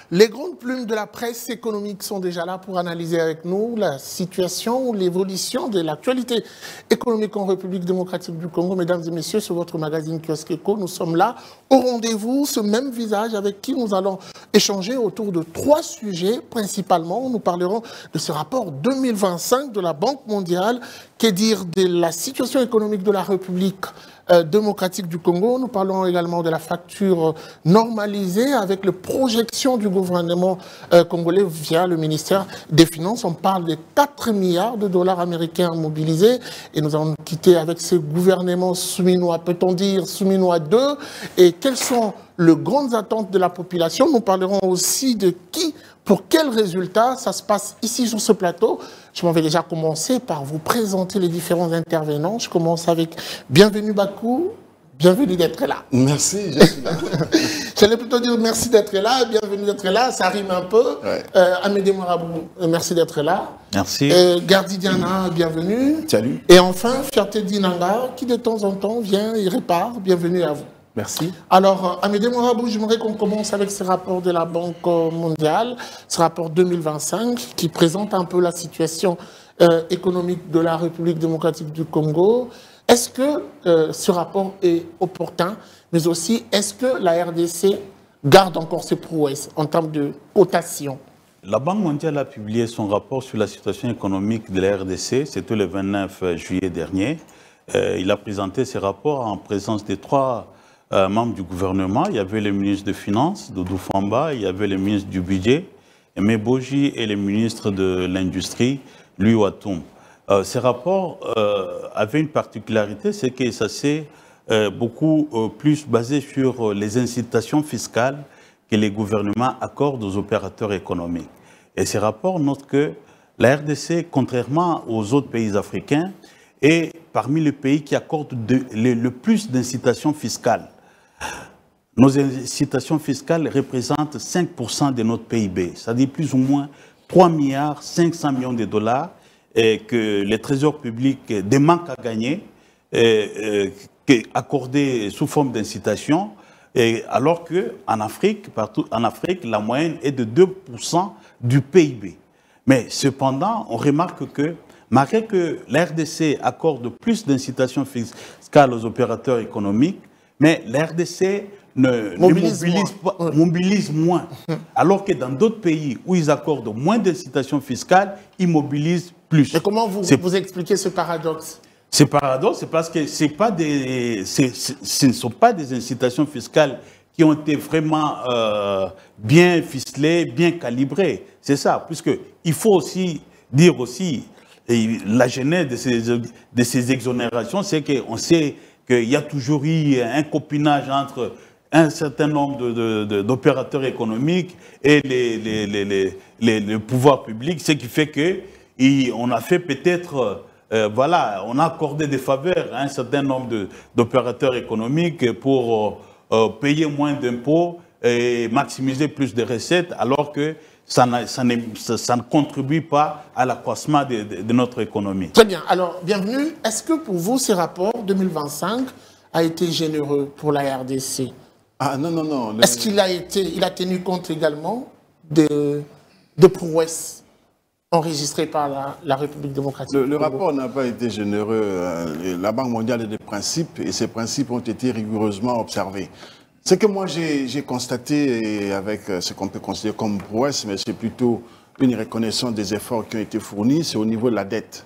Les grandes plumes de la presse économique sont déjà là pour analyser avec nous la situation, l'évolution de l'actualité économique en République démocratique du Congo. Mesdames et messieurs, sur votre magazine Kiosque Éco, nous sommes là au rendez-vous, ce même visage avec qui nous allons échanger autour de 3 sujets principalement. Nous parlerons de ce rapport 2025 de la Banque mondiale, qu'est dire de la situation économique de la République démocratique du Congo. Nous parlons également de la facture normalisée avec les projections du gouvernement congolais via le ministère des Finances. On parle de 4 milliards de dollars américains mobilisés et nous allons quitter avec ce gouvernement souminois, peut-on dire souminois 2, et quelles sont les grandes attentes de la population. Nous parlerons aussi de qui, pour quels résultats ça se passe ici sur ce plateau. Je m'en vais déjà commencer par vous présenter les différents intervenants. Je commence avec bienvenue Bakou, bienvenue d'être là. Merci, je suis là. J'allais plutôt dire merci d'être là, bienvenue d'être là, ça rime un peu. Ouais. Amédée Marabou, merci d'être là. Merci. Gardi Diana, bienvenue. Salut. Et enfin, Fierté Dinanga, qui de temps en temps vient et répare, bienvenue à vous. Merci. Alors, Amédée Morabou, j'aimerais qu'on commence avec ce rapport de la Banque mondiale, ce rapport 2025, qui présente un peu la situation économique de la République démocratique du Congo. Est-ce que ce rapport est opportun, mais aussi, est-ce que la RDC garde encore ses prouesses en termes de cotation? La Banque mondiale a publié son rapport sur la situation économique de la RDC, c'était le 29 juillet dernier. Il a présenté ce rapport en présence des 3 membres du gouvernement. Il y avait le ministre des Finances, Doudou Famba, il y avait le ministre du Budget, Aimé Boji, et le ministre de l'Industrie, Louis Watoum. Ce rapport avait une particularité, c'est que ça s'est beaucoup plus basé sur les incitations fiscales que les gouvernements accordent aux opérateurs économiques. Et ce rapport note que la RDC, contrairement aux autres pays africains, est parmi les pays qui accordent le plus d'incitations fiscales. Nos incitations fiscales représentent 5% de notre PIB, c'est-à-dire plus ou moins 3 milliards 500 millions de dollars que les trésors publics démanquent à gagner, accordés sous forme d'incitation, alors qu'en Afrique, partout en Afrique, la moyenne est de 2% du PIB. Mais cependant, on remarque que malgré que la RDC accorde plus d'incitations fiscales aux opérateurs économiques, mais la RDC mobilise moins. Alors que dans d'autres pays où ils accordent moins d'incitations fiscales, ils mobilisent plus. Et comment vous expliquez ce paradoxe? Ce paradoxe, c'est parce que ce ne sont pas des incitations fiscales qui ont été vraiment bien ficelées, bien calibrées. C'est ça, puisqu'il faut aussi dire aussi, et la genèse de ces exonérations, c'est qu'on sait qu'il y a toujours eu un copinage entre un certain nombre d'opérateurs économiques et les pouvoirs publics, ce qui fait qu'on a fait peut-être, voilà, on a accordé des faveurs à un certain nombre d'opérateurs économiques pour payer moins d'impôts et maximiser plus de recettes, alors que ça ne contribue pas à l'accroissement de notre économie. Très bien. Alors, bienvenue. Est-ce que pour vous, ce rapport 2025 a été généreux pour la RDC? Ah non, non, non. Est-ce qu'il a tenu compte également de prouesses enregistrées par la République démocratique du Congo? Le rapport n'a pas été généreux. La Banque mondiale a des principes et ces principes ont été rigoureusement observés. Ce que moi j'ai constaté avec ce qu'on peut considérer comme prouesse, mais c'est plutôt une reconnaissance des efforts qui ont été fournis, c'est au niveau de la dette.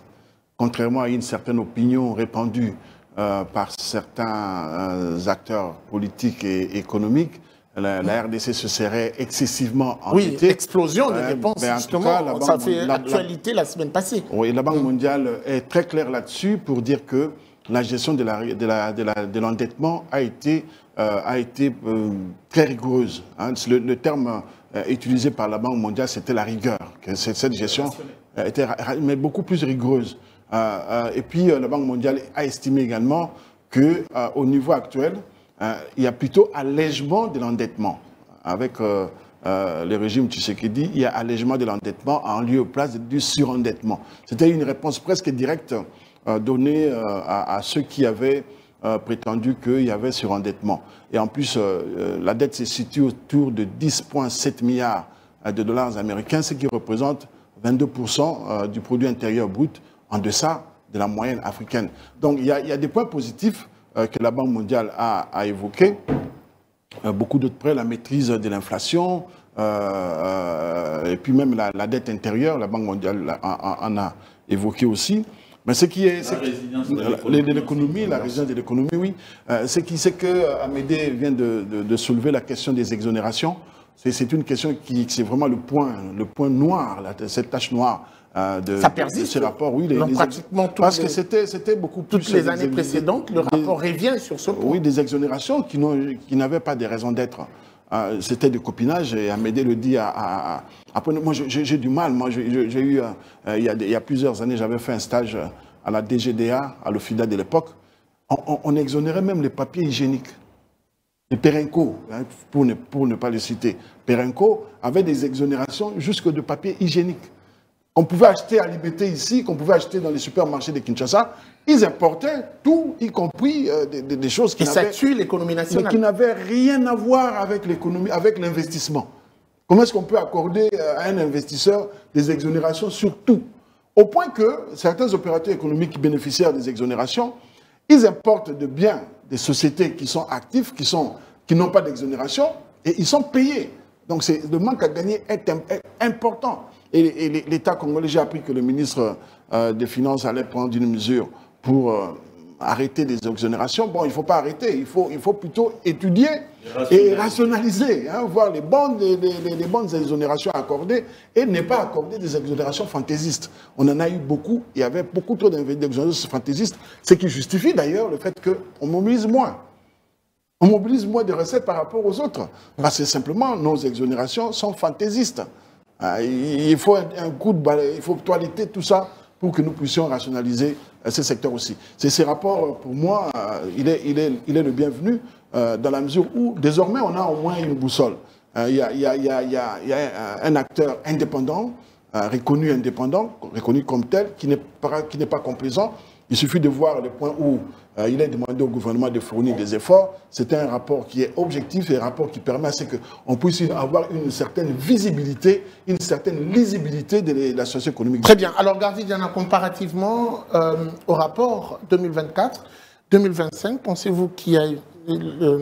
Contrairement à une certaine opinion répandue par certains acteurs politiques et économiques, la RDC se serait excessivement endettée. Oui, explosion de dépenses, justement, ça fait actualité la semaine passée. Oui, la Banque mondiale est très claire là-dessus pour dire que la gestion de l'endettement a été très rigoureuse. Hein. Le terme utilisé par la Banque mondiale, c'était la rigueur. Cette gestion était mais beaucoup plus rigoureuse. Et puis, la Banque mondiale a estimé également qu'au niveau actuel, il y a plutôt allègement de l'endettement. Avec le régime Tshisekedi, il y a allègement de l'endettement en lieu et place du surendettement. C'était une réponse presque directe donnée à ceux qui avaient prétendu qu'il y avait surendettement. Et en plus, la dette se situe autour de 10,7 milliards de dollars américains, ce qui représente 22% du produit intérieur brut, en deçà de la moyenne africaine. Donc il y a des points positifs que la Banque mondiale a évoqués. Beaucoup d'autres près, la maîtrise de l'inflation, et puis même la dette intérieure, la Banque mondiale en a évoqué aussi. Mais ce qui est l'économie, la résilience de l'économie, oui. C'est que Amédée vient de soulever la question des exonérations. C'est une question c'est vraiment le point noir, cette tache noire de ce rapport. Oui, pratiquement parce que c'était beaucoup plus... Toutes les années précédentes, le rapport revient sur ce point. Oui, des exonérations qui n'avaient pas de raison d'être. C'était du copinage, et Amédée le dit après, moi j'ai du mal. Moi j'ai eu, il y a plusieurs années, j'avais fait un stage à la DGDA, à l'OFIDA de l'époque. On exonérait même les papiers hygiéniques. Et Perenco, hein, pour ne pas le citer, Perenco avait des exonérations jusque de papier hygiénique. Qu'on pouvait acheter à Liberté ici, qu'on pouvait acheter dans les supermarchés de Kinshasa. Ils importaient tout, y compris des choses qui n'avaient rien à voir avec l'économie, avec l'investissement. Comment est-ce qu'on peut accorder à un investisseur des exonérations sur tout? Au point que certains opérateurs économiques qui bénéficiaient des exonérations, ils importent de biens des sociétés qui sont actifs, qui n'ont pas d'exonération, et ils sont payés. Donc le manque à gagner est important. Et l'État congolais, j'ai appris que le ministre des Finances allait prendre une mesure pour arrêter les exonérations. Bon, il ne faut pas arrêter, il faut plutôt étudier et rationaliser, hein, voir les bonnes exonérations accordées et ne pas accorder des exonérations fantaisistes. On en a eu beaucoup, il y avait beaucoup trop d'exonérations fantaisistes, ce qui justifie d'ailleurs le fait qu'on mobilise moins. On mobilise moins de recettes par rapport aux autres, parce que simplement nos exonérations sont fantaisistes. Il faut un coup de balai, il faut toiletter tout ça pour que nous puissions rationaliser ce secteur aussi. Ces rapports, pour moi, il est le bienvenu dans la mesure où, désormais, on a au moins une boussole. Il y a un acteur indépendant, reconnu comme tel, qui n'est pas complaisant. Il suffit de voir le point où il est demandé au gouvernement de fournir des efforts. C'est un rapport qui est objectif et un rapport qui permet à ce qu'on puisse avoir une certaine visibilité, une certaine lisibilité de la situation économique. Très bien. Alors, Gardi Diana, comparativement au rapport 2024-2025, pensez-vous que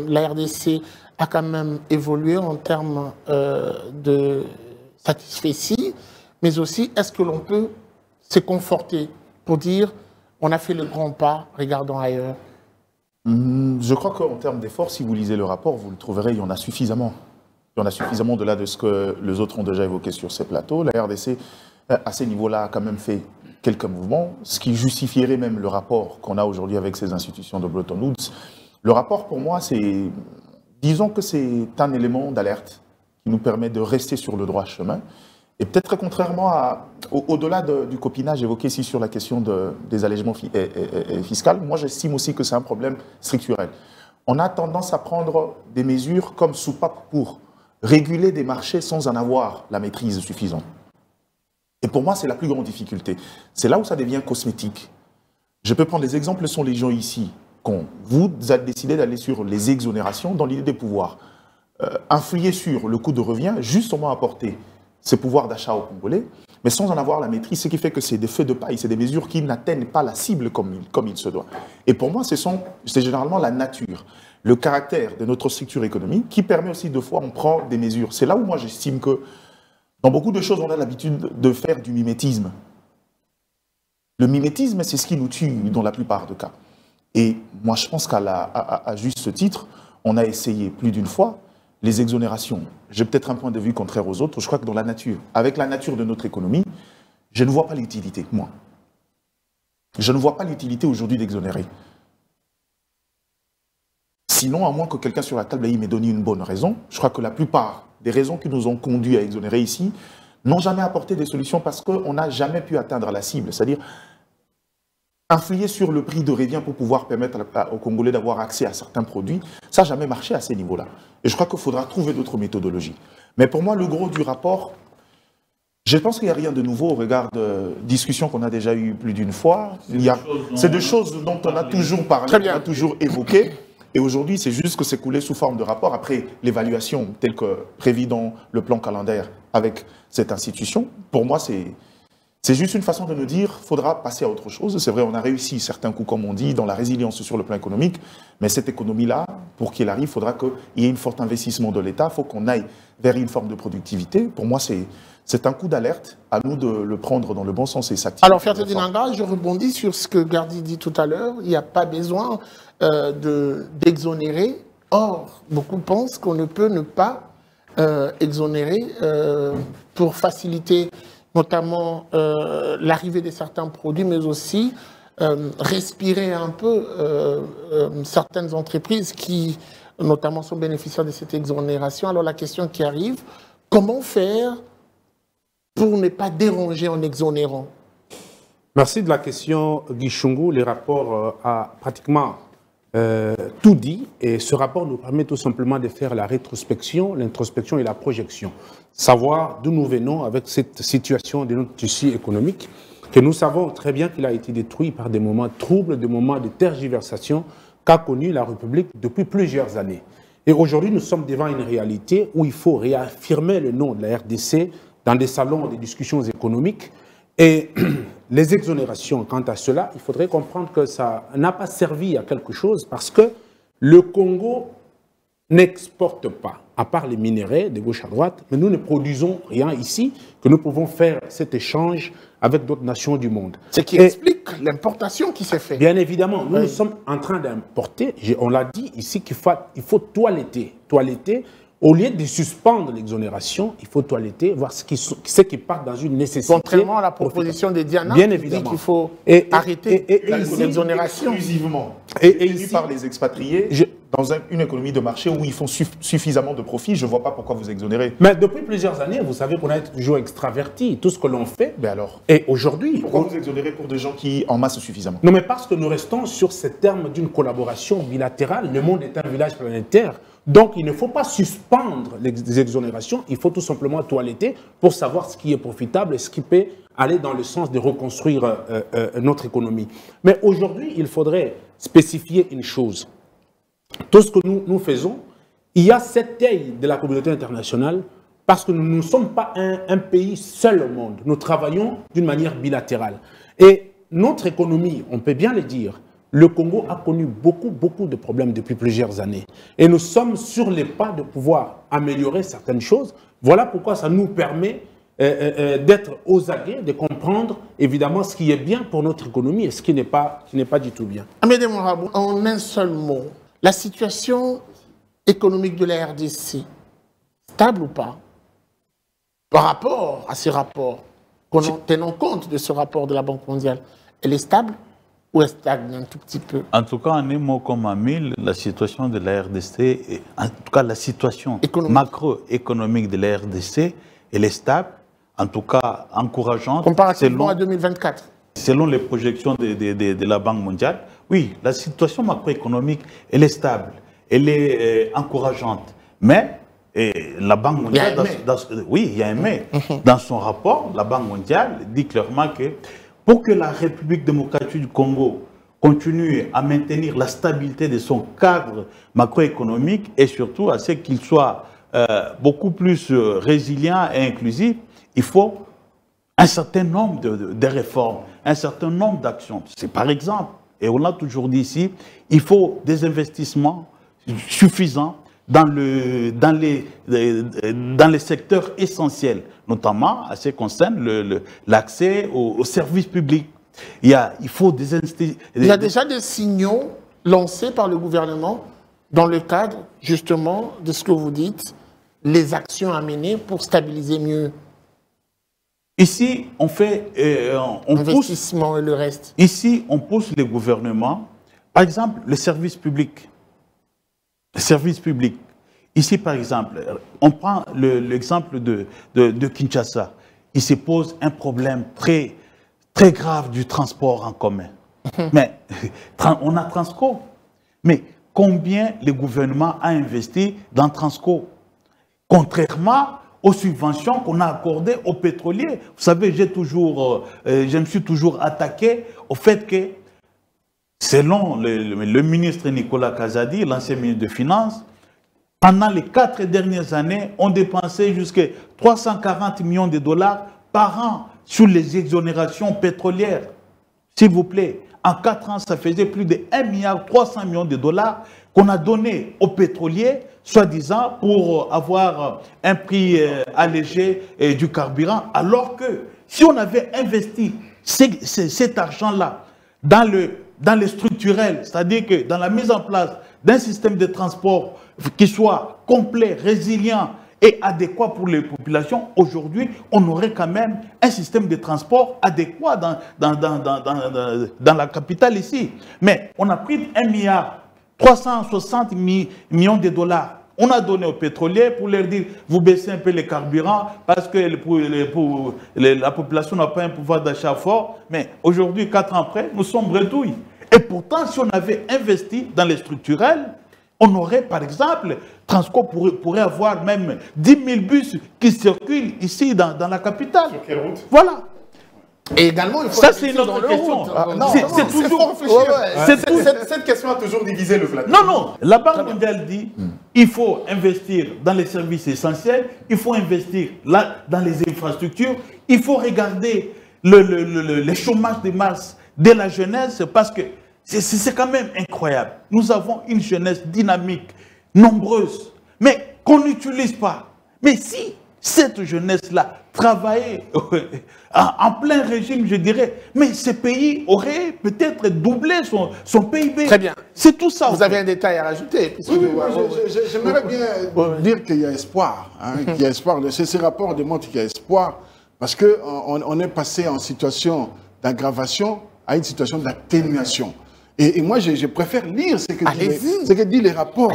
la RDC a quand même évolué en termes de satisfecit, mais aussi, est-ce que l'on peut se conforter pour dire on a fait le grand pas, regardons ailleurs? Je crois qu'en termes d'efforts, si vous lisez le rapport, vous le trouverez, il y en a suffisamment. Il y en a suffisamment au-delà de ce que les autres ont déjà évoqué sur ces plateaux. La RDC, à ces niveaux-là, a quand même fait quelques mouvements, ce qui justifierait même le rapport qu'on a aujourd'hui avec ces institutions de Bretton Woods. Le rapport, pour moi, disons que c'est un élément d'alerte qui nous permet de rester sur le droit chemin. Et peut-être contrairement au-delà du copinage évoqué ici sur la question des allègements fiscaux, moi j'estime aussi que c'est un problème structurel. On a tendance à prendre des mesures comme soupape pour réguler des marchés sans en avoir la maîtrise suffisante. Et pour moi, c'est la plus grande difficulté. C'est là où ça devient cosmétique. Je peux prendre des exemples, ce sont les gens ici, quand vous avez décidé d'aller sur les exonérations dans l'idée de pouvoir influer sur le coût de revient, justement apporter ces pouvoirs d'achat aux Congolais, mais sans en avoir la maîtrise, ce qui fait que c'est des feux de paille, c'est des mesures qui n'atteignent pas la cible comme il se doit. Et pour moi, c'est généralement la nature, le caractère de notre structure économique qui permet aussi de fois on prend des mesures. C'est là où moi j'estime que dans beaucoup de choses, on a l'habitude de faire du mimétisme. Le mimétisme, c'est ce qui nous tue dans la plupart des cas. Et moi, je pense qu'à juste titre, on a essayé plus d'une fois les exonérations. J'ai peut-être un point de vue contraire aux autres. Je crois que dans la nature, avec la nature de notre économie, je ne vois pas l'utilité, moi. Je ne vois pas l'utilité aujourd'hui d'exonérer. Sinon, à moins que quelqu'un sur la table m'ait donné une bonne raison, je crois que la plupart des raisons qui nous ont conduits à exonérer ici n'ont jamais apporté des solutions parce qu'on n'a jamais pu atteindre la cible. C'est-à-dire influer sur le prix de revient pour pouvoir permettre aux Congolais d'avoir accès à certains produits, ça n'a jamais marché à ces niveaux-là. Et je crois qu'il faudra trouver d'autres méthodologies. Mais pour moi, le gros du rapport, Je pense qu'il n'y a rien de nouveau au regard de discussions qu'on a déjà eues plus d'une fois. C'est des choses dont on a toujours parlé, on a toujours évoqué. Et aujourd'hui, c'est juste que c'est coulé sous forme de rapport. Après l'évaluation telle que prévue dans le plan calendaire avec cette institution, pour moi, c'est juste une façon de nous dire qu'il faudra passer à autre chose. C'est vrai, on a réussi certains coups, comme on dit, dans la résilience sur le plan économique. Mais cette économie-là, pour qu'elle arrive, il faudra qu'il y ait un fort investissement de l'État. Il faut qu'on aille vers une forme de productivité. Pour moi, c'est un coup d'alerte. À nous de le prendre dans le bon sens et s'activer. Alors, Ferté Dinanga, je rebondis sur ce que Gardi dit tout à l'heure. Il n'y a pas besoin d'exonérer. Or, beaucoup pensent qu'on ne peut ne pas exonérer pour faciliter notamment l'arrivée de certains produits, mais aussi respirer un peu certaines entreprises qui, notamment, sont bénéficiaires de cette exonération. Alors la question qui arrive, comment faire pour ne pas déranger en exonérant? Merci de la question, Guy Chungu. Le rapport a pratiquement tout dit, et ce rapport nous permet tout simplement de faire la rétrospection, l'introspection et la projection. Savoir d'où nous venons avec cette situation de notre tissu économique, que nous savons très bien qu'il a été détruit par des moments troubles, des moments de tergiversation qu'a connu la République depuis plusieurs années. Et aujourd'hui, nous sommes devant une réalité où il faut réaffirmer le nom de la RDC dans des salons de discussions économiques. Et les exonérations, quant à cela, il faudrait comprendre que ça n'a pas servi à quelque chose parce que le Congo n'exporte pas, à part les minerais de gauche à droite, mais nous ne produisons rien ici, que nous pouvons faire cet échange avec d'autres nations du monde. Ce qui explique l'importation qui s'est faite. Bien évidemment, nous sommes en train d'importer, on l'a dit ici, qu'il faut toiletter. Toiletter. Au lieu de suspendre l'exonération, il faut toiletter, voir ce qui part dans une nécessité. Contrairement à la proposition de Diana, bien qui évidemment, dit qu'il faut arrêter l'exonération. Exclusivement. Et ici, par les expatriés, dans une économie de marché où ils font suffisamment de profit, je ne vois pas pourquoi vous exonérez. Mais depuis plusieurs années, vous savez qu'on a toujours extraverti tout ce que l'on fait. Mais alors, et aujourd'hui... Pourquoi vous exonérez pour des gens qui en massent suffisamment? Non, mais parce que nous restons sur ces termes d'une collaboration bilatérale. Le monde est un village planétaire. Donc, il ne faut pas suspendre les exonérations, il faut tout simplement toiletter pour savoir ce qui est profitable et ce qui peut aller dans le sens de reconstruire notre économie. Mais aujourd'hui, il faudrait spécifier une chose. Tout ce que nous faisons, il y a cette taille de la communauté internationale parce que nous ne sommes pas un pays seul au monde. Nous travaillons d'une manière bilatérale. Et notre économie, on peut bien le dire, le Congo a connu beaucoup de problèmes depuis plusieurs années. Et nous sommes sur les pas de pouvoir améliorer certaines choses. Voilà pourquoi ça nous permet d'être aux aguets, de comprendre évidemment ce qui est bien pour notre économie et ce qui n'est pas du tout bien. Amédée Mourabou, en un seul mot, la situation économique de la RDC, stable ou pas, par rapport à ces rapports, tenant compte de ce rapport de la Banque mondiale, elle est stable ou elle stagne un tout petit peu? En tout cas, en un mot comme en mille, la situation de la RDC, en tout cas la situation macroéconomique de la RDC, elle est stable, en tout cas encourageante. Comparativement à 2024. Selon les projections de la Banque mondiale, oui, la situation macroéconomique, elle est stable, elle est encourageante. Mais la Banque mondiale, oui, il y a un mais. Dans son rapport, la Banque mondiale dit clairement que pour que la République démocratique du Congo continue à maintenir la stabilité de son cadre macroéconomique et surtout à ce qu'il soit beaucoup plus résilient et inclusif, il faut un certain nombre de réformes, un certain nombre d'actions. C'est par exemple, et on l'a toujours dit ici, il faut des investissements suffisants dans les secteurs essentiels, notamment à ce qui concerne l'accès aux services publics. Il faut il y a déjà des signaux lancés par le gouvernement dans le cadre, justement, de ce que vous dites, les actions à mener pour stabiliser mieux. Ici, on fait... investissement et le reste. Ici, on pousse les gouvernements. Par exemple, le service public. Le service public. Ici, par exemple, on prend l'exemple de Kinshasa. Il se pose un problème très grave du transport en commun. Mais on a Transco. Mais combien le gouvernement a investi dans Transco? Contrairement aux subventions qu'on a accordées aux pétroliers. Vous savez, je me suis toujours attaqué au fait que, selon le ministre Nicolas Kazadi, l'ancien ministre des Finances, pendant les 4 dernières années, on dépensait jusqu'à 340 millions de dollars par an sur les exonérations pétrolières. S'il vous plaît, en 4 ans, ça faisait plus de 1,3 milliard de dollars qu'on a donné aux pétroliers, soi-disant, pour avoir un prix allégé du carburant, alors que si on avait investi cet argent-là dans les structurels, c'est-à-dire que dans la mise en place d'un système de transport qui soit complet, résilient et adéquat pour les populations, aujourd'hui, on aurait quand même un système de transport adéquat dans la capitale ici. Mais on a pris 1,360 milliard de dollars. On a donné aux pétroliers pour leur dire, vous baissez un peu les carburants parce que la population n'a pas un pouvoir d'achat fort. Mais aujourd'hui, 4 ans après, nous sommes bredouilles. Et pourtant, si on avait investi dans les structurels, on aurait, par exemple, Transco pourrait avoir même 10 000 bus qui circulent ici dans la capitale. Sur quelle route? Voilà. Et également, il faut ça, c'est une autre question. C'est toujours réfléchir. Cette question a toujours divisé le plateau. Non, non. La Banque mondiale dit il faut investir dans les services essentiels, il faut investir dans les infrastructures, il faut regarder le chômage de masse de la jeunesse, parce que c'est quand même incroyable. Nous avons une jeunesse dynamique, nombreuse, mais qu'on n'utilise pas. Mais si cette jeunesse-là travaillait en plein régime, je dirais, mais ce pays aurait peut-être doublé son PIB. Très bien. C'est tout ça. Vous avez un détail à rajouter? J'aimerais bien dire qu'il y a espoir. Qu'il y a espoir. Ces rapports démontrent qu'il y a espoir, parce qu'on est passé en situation d'aggravation à une situation d'atténuation. Et moi, je préfère lire ce que disent les rapports.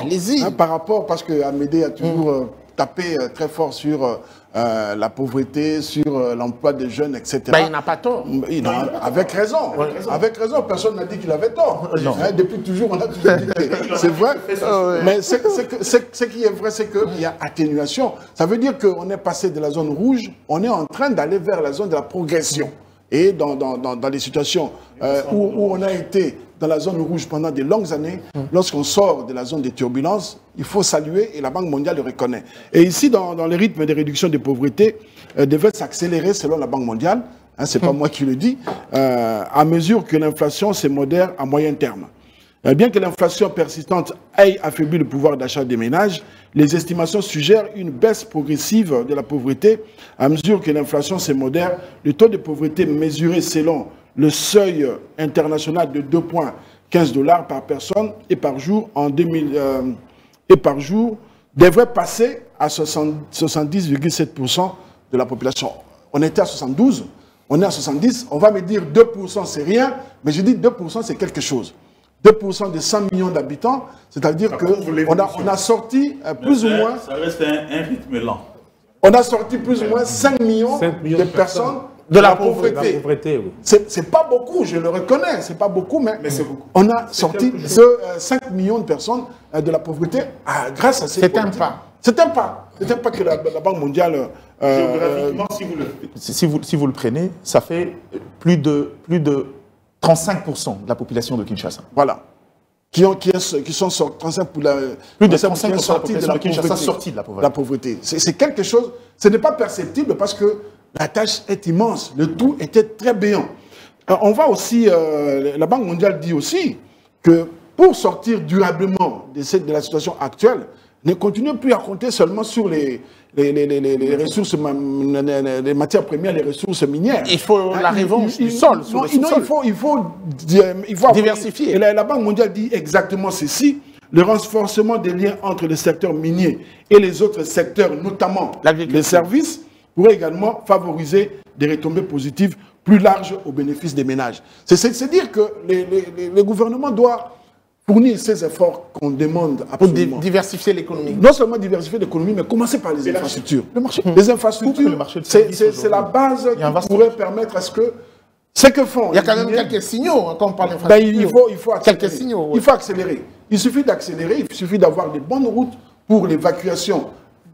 Par rapport, parce que Amédée a toujours tapé très fort sur la pauvreté, sur l'emploi des jeunes, etc. Il n'a pas tort. Avec raison. Avec raison. Personne n'a dit qu'il avait tort. Depuis toujours, on a toujours dit que c'est vrai. Mais ce qui est vrai, c'est qu'il y a atténuation. Ça veut dire qu'on est passé de la zone rouge, on est en train d'aller vers la zone de la progression. Et dans des situations où on a été dans la zone rouge pendant de longues années, lorsqu'on sort de la zone des turbulences, il faut saluer, et la Banque mondiale le reconnaît. Et ici, dans les rythmes de réduction de pauvreté, devait s'accélérer selon la Banque mondiale, ce n'est pas moi qui le dis, à mesure que l'inflation se modère à moyen terme. Bien que l'inflation persistante ait affaibli le pouvoir d'achat des ménages, les estimations suggèrent une baisse progressive de la pauvreté. À mesure que l'inflation se modère, le taux de pauvreté mesuré selon le seuil international de 2,15 $ par personne et par jour devrait passer à 70,7% de la population. On était à 72, on est à 70, on va me dire 2% c'est rien, mais je dis 2% c'est quelque chose. 2% de 100 millions d'habitants, c'est-à-dire qu'on a sorti plus ou moins... Ça reste un rythme lent. On a sorti plus ou moins 5 millions de personnes de la pauvreté. Oui. C'est pas beaucoup, je le reconnais, c'est pas beaucoup, mais c'est beaucoup. On a sorti 5 millions de personnes de la pauvreté grâce à ces politiques. C'est un pas. C'est un pas. C'est un pas que la Banque mondiale... Géographiquement, si vous le prenez, ça fait plus de 35% de la population de Kinshasa. Voilà. Qui sont sortis, 35% plus de 35% de la population de Kinshasa sortis de la pauvreté. C'est quelque chose, ce n'est pas perceptible parce que la tâche est immense. Le tout était très béant. On va aussi, la Banque mondiale dit aussi que pour sortir durablement de la situation actuelle, ne continuez plus à compter seulement sur les ressources, les matières premières, les ressources minières. Il faut la revanche du sol. Il faut diversifier. Et la Banque mondiale dit exactement ceci. Le renforcement des liens entre le secteur minier et les autres secteurs, notamment les services, pourrait également favoriser des retombées positives plus larges au bénéfice des ménages. C'est dire que le gouvernement doit fournir ces efforts qu'on demande absolument. Pour diversifier l'économie. Non seulement diversifier l'économie, mais commencer par les infrastructures. Les infrastructures, c'est la base qui pourrait permettre à ce que que font... Il y a quand même quelques signaux quand on parle d'infrastructures. Il faut accélérer. Quelques signaux. Il faut accélérer. Il suffit d'accélérer, il suffit d'avoir des bonnes routes pour l'évacuation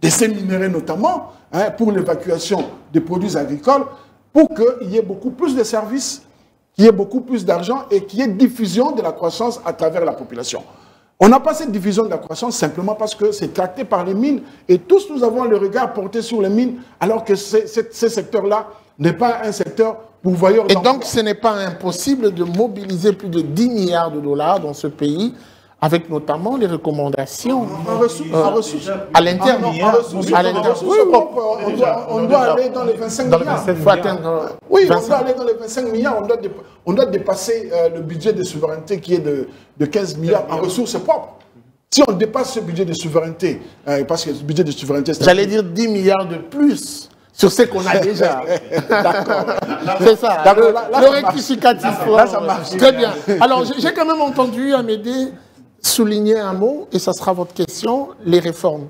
ces minéraux notamment, hein, pour l'évacuation des produits agricoles, pour qu'il y ait beaucoup plus de services, qu'il y ait beaucoup plus d'argent et qu'il y ait diffusion de la croissance à travers la population. On n'a pas cette diffusion de la croissance simplement parce que c'est tracté par les mines et tous nous avons le regard porté sur les mines alors que ce secteur-là n'est pas un secteur pourvoyeur d'emploi. Et donc ce n'est pas impossible de mobiliser plus de 10 milliards de dollars dans ce pays avec notamment les recommandations à l'interne. On doit aller dans les 25 milliards. Oui, on doit aller dans les 25 milliards. On doit dépasser le budget de souveraineté qui est de 15 milliards en ressources propres. Si on dépasse ce budget de souveraineté, parce que ce budget de souveraineté... J'allais dire 10 milliards de plus sur ce qu'on a déjà. D'accord. C'est ça. Le rectificatif. Là, ça marche. Très bien. Alors, j'ai quand même entendu Amédée souligner un mot, et ça sera votre question, les réformes.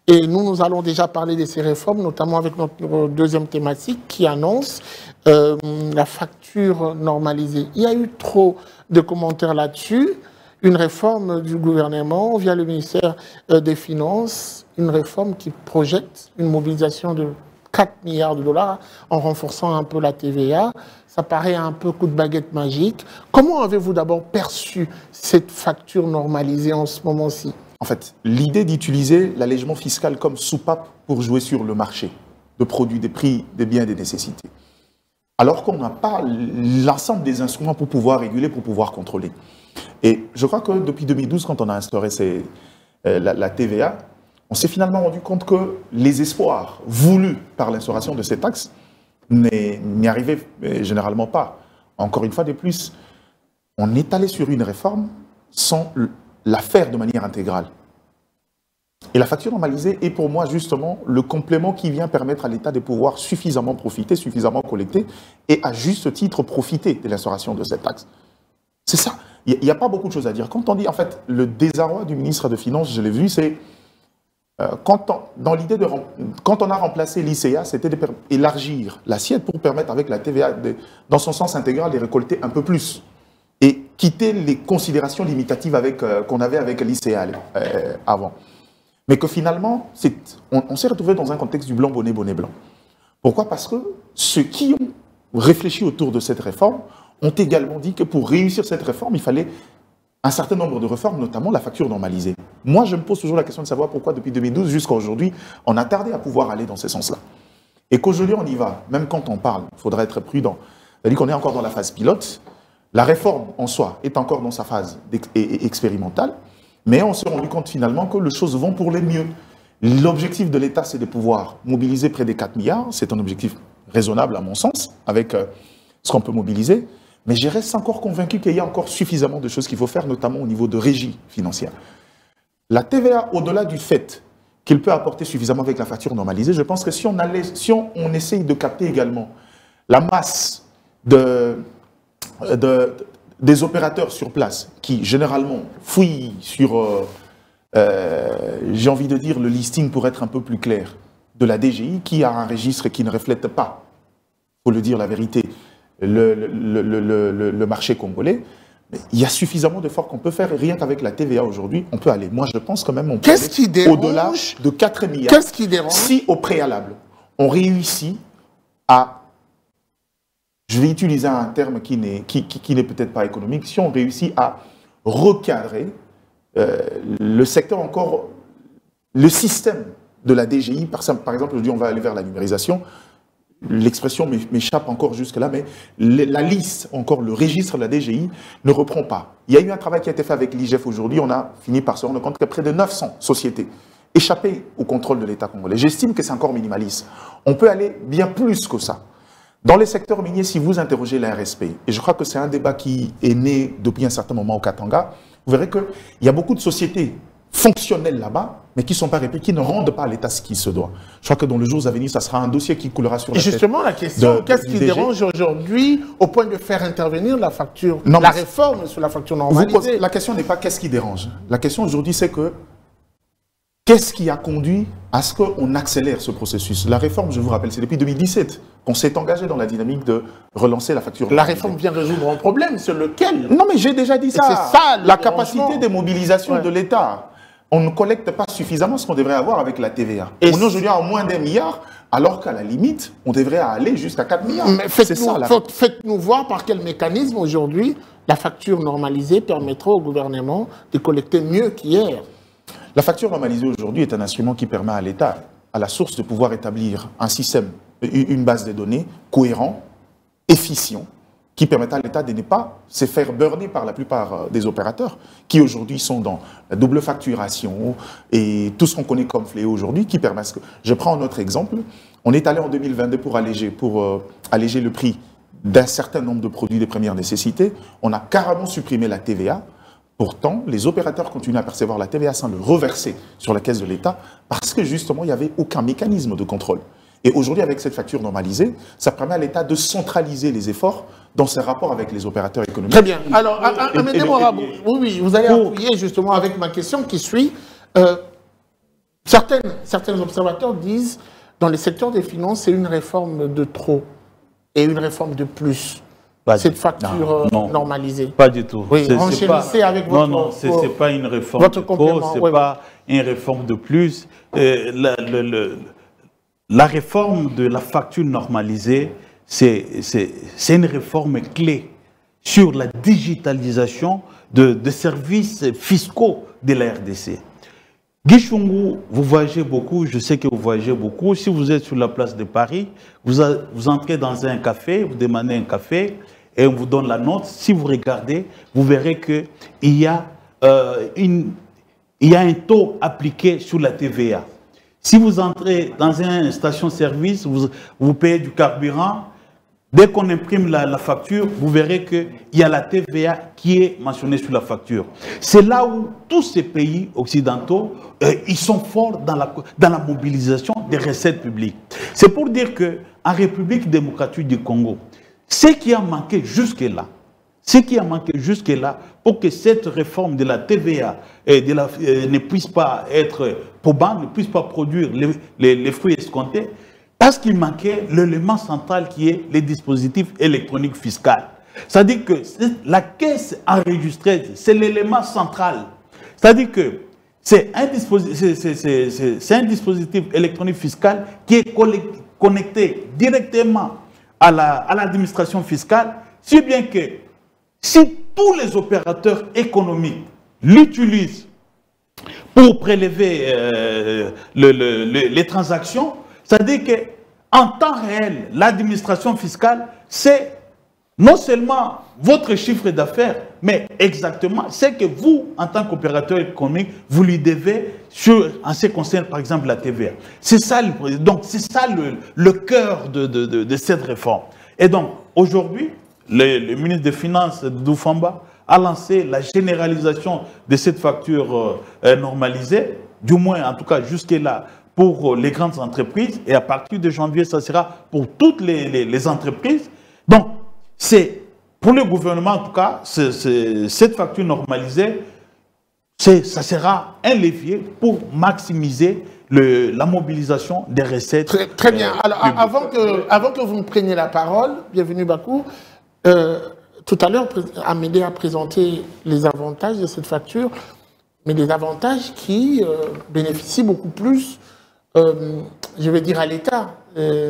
Et nous allons déjà parler de ces réformes, notamment avec notre deuxième thématique qui annonce la facture normalisée. Il y a eu trop de commentaires là-dessus. Une réforme du gouvernement via le ministère des Finances, une réforme qui projette une mobilisation de 4 milliards de dollars en renforçant un peu la TVA. Ça paraît un peu coup de baguette magique. Comment avez-vous d'abord perçu cette facture normalisée en ce moment-ci? En fait, l'idée d'utiliser l'allègement fiscal comme soupape pour jouer sur le marché de produits, des prix, des biens et des nécessités. Alors qu'on n'a pas l'ensemble des instruments pour pouvoir réguler, pour pouvoir contrôler. Et je crois que depuis 2012, quand on a instauré la TVA, on s'est finalement rendu compte que les espoirs voulus par l'instauration de ces taxes n'y arrivaient généralement pas. Encore une fois de plus, on est allé sur une réforme sans la faire de manière intégrale. Et la facture normalisée est pour moi justement le complément qui vient permettre à l'État de pouvoir suffisamment profiter, suffisamment collecter et à juste titre profiter de l'instauration de cette taxe. C'est ça. Il n'y a pas beaucoup de choses à dire. Quand on dit en fait le désarroi du ministre des Finances, je l'ai vu, c'est quand on a remplacé l'ICA, c'était d'élargir l'assiette pour permettre avec la TVA, dans son sens intégral, de récolter un peu plus et quitter les considérations limitatives qu'on avait avec l'ICA avant. Mais que finalement, on s'est retrouvé dans un contexte du blanc bonnet, bonnet blanc. Pourquoi? Parce que ceux qui ont réfléchi autour de cette réforme ont également dit que pour réussir cette réforme, il fallait un certain nombre de réformes, notamment la facture normalisée. Moi, je me pose toujours la question de savoir pourquoi, depuis 2012 jusqu'à aujourd'hui, on a tardé à pouvoir aller dans ce sens-là. Et qu'aujourd'hui, on y va. Même quand on parle, il faudra être prudent. C'est-à-dire qu'on est encore dans la phase pilote. La réforme, en soi, est encore dans sa phase expérimentale. Mais on s'est rendu compte, finalement, que les choses vont pour les mieux. L'objectif de l'État, c'est de pouvoir mobiliser près des 4 milliards. C'est un objectif raisonnable, à mon sens, avec ce qu'on peut mobiliser. Mais je reste encore convaincu qu'il y a encore suffisamment de choses qu'il faut faire, notamment au niveau de régie financière. La TVA, au-delà du fait qu'il peut apporter suffisamment avec la facture normalisée, je pense que si on essaye de capter également la masse des opérateurs sur place, qui généralement fouillent sur, j'ai envie de dire, le listing pour être un peu plus clair, de la DGI, qui a un registre qui ne reflète pas, il faut le dire la vérité, le marché congolais, il y a suffisamment d'efforts qu'on peut faire et rien qu'avec la TVA aujourd'hui, on peut aller. Moi, je pense quand même on peut aller au-delà de 4 milliards. Qu'est-ce qui dérange? Si au préalable, on réussit à, je vais utiliser un terme qui n'est peut-être pas économique, si on réussit à recadrer le secteur encore, le système de la DGI, par exemple, je dis on va aller vers la numérisation. L'expression m'échappe encore jusque-là, mais la liste, encore le registre de la DGI, ne reprend pas. Il y a eu un travail qui a été fait avec l'IGF aujourd'hui, on a fini par se rendre compte qu'il y a près de 900 sociétés échappées au contrôle de l'État congolais. J'estime que c'est encore minimaliste. On peut aller bien plus que ça. Dans les secteurs miniers, si vous interrogez la RSP, et je crois que c'est un débat qui est né depuis un certain moment au Katanga, vous verrez qu'il y a beaucoup de sociétés fonctionnels là-bas, mais qui ne sont pas répétés, qui ne rendent pas à l'État ce qui se doit. Je crois que dans le jour à venir, ça sera un dossier qui coulera sur la tête. Et justement, la question, qu'est-ce qui dérange aujourd'hui au point de faire intervenir la facture, la réforme sur la facture normalisée? La question n'est pas qu'est-ce qui dérange. La question aujourd'hui, c'est que qu'est-ce qui a conduit à ce qu'on accélère ce processus? La réforme, je vous rappelle, c'est depuis 2017 qu'on s'est engagé dans la dynamique de relancer la facture. La réforme vient résoudre un problème, c'est lequel? Non, mais j'ai déjà dit ça. C'est ça, la capacité de mobilisation de l'État. on ne collecte pas suffisamment ce qu'on devrait avoir avec la TVA. Et on est aujourd'hui à moins d'1 milliard, alors qu'à la limite, on devrait aller jusqu'à 4 milliards. Mais faites-nous voir par quel mécanisme aujourd'hui la facture normalisée permettra au gouvernement de collecter mieux qu'hier. La facture normalisée aujourd'hui est un instrument qui permet à l'État, à la source, de pouvoir établir un système, une base de données cohérent, efficient, qui permettra à l'État de ne pas se faire burner par la plupart des opérateurs qui aujourd'hui sont dans la double facturation et tout ce qu'on connaît comme fléau aujourd'hui, qui permettent que... Je prends un autre exemple. On est allé en 2022 pour alléger le prix d'un certain nombre de produits de première nécessité. On a carrément supprimé la TVA. Pourtant, les opérateurs continuent à percevoir la TVA sans le reverser sur la caisse de l'État parce que justement, il n'y avait aucun mécanisme de contrôle. Et aujourd'hui, avec cette facture normalisée, ça permet à l'État de centraliser les efforts dans ses rapports avec les opérateurs économiques. Très bien. Alors, oui, vous allez appuyer justement avec ma question qui suit. Certains observateurs disent, dans le secteur des finances, c'est une réforme de trop et une réforme de plus. Cette facture normalisée. Pas du tout. Oui, renchérissez avec votre... Non, ce n'est pas une réforme de trop, ce n'est pas une réforme de plus. La réforme de la facture normalisée, c'est une réforme clé sur la digitalisation de services fiscaux de la RDC. Guy Chungu, vous voyagez beaucoup, je sais que vous voyagez beaucoup. Si vous êtes sur la place de Paris, vous entrez dans un café, vous demandez un café et on vous donne la note. Si vous regardez, vous verrez qu'il y a un taux appliqué sur la TVA. Si vous entrez dans une station-service, vous payez du carburant. Dès qu'on imprime la facture, vous verrez qu'il y a la TVA qui est mentionnée sur la facture. C'est là où tous ces pays occidentaux, ils sont forts dans la mobilisation des recettes publiques. C'est pour dire qu'en République démocratique du Congo, ce qui a manqué jusque-là, pour que cette réforme de la TVA ne puisse pas être probante, ne puisse pas produire les fruits escomptés, parce qu'il manquait l'élément central qui est les dispositifs électroniques fiscaux. C'est-à-dire que la caisse enregistrée, c'est l'élément central. C'est-à-dire que c'est un dispositif électronique fiscal qui est connecté directement à l'administration fiscale, si bien que si tous les opérateurs économiques l'utilisent pour prélever les transactions, c'est-à-dire qu'en temps réel, l'administration fiscale, c'est non seulement votre chiffre d'affaires, mais exactement ce que vous, en tant qu'opérateur économique, vous lui devez en ce qui concerne, par exemple, la TVA. C'est ça, donc, c'est ça le cœur de cette réforme. Et donc, aujourd'hui, le ministre des Finances, Doufamba, a lancé la généralisation de cette facture normalisée, du moins, en tout cas, jusque-là, pour les grandes entreprises, et à partir de janvier, ça sera pour toutes les entreprises. Donc, c'est pour le gouvernement, en tout cas, cette facture normalisée, ça sera un levier pour maximiser la mobilisation des recettes. Très bien. Alors, avant que vous me preniez la parole, bienvenue Bakou, tout à l'heure, Amédée a présenté les avantages de cette facture, mais des avantages qui bénéficient beaucoup plus, je vais dire, à l'État,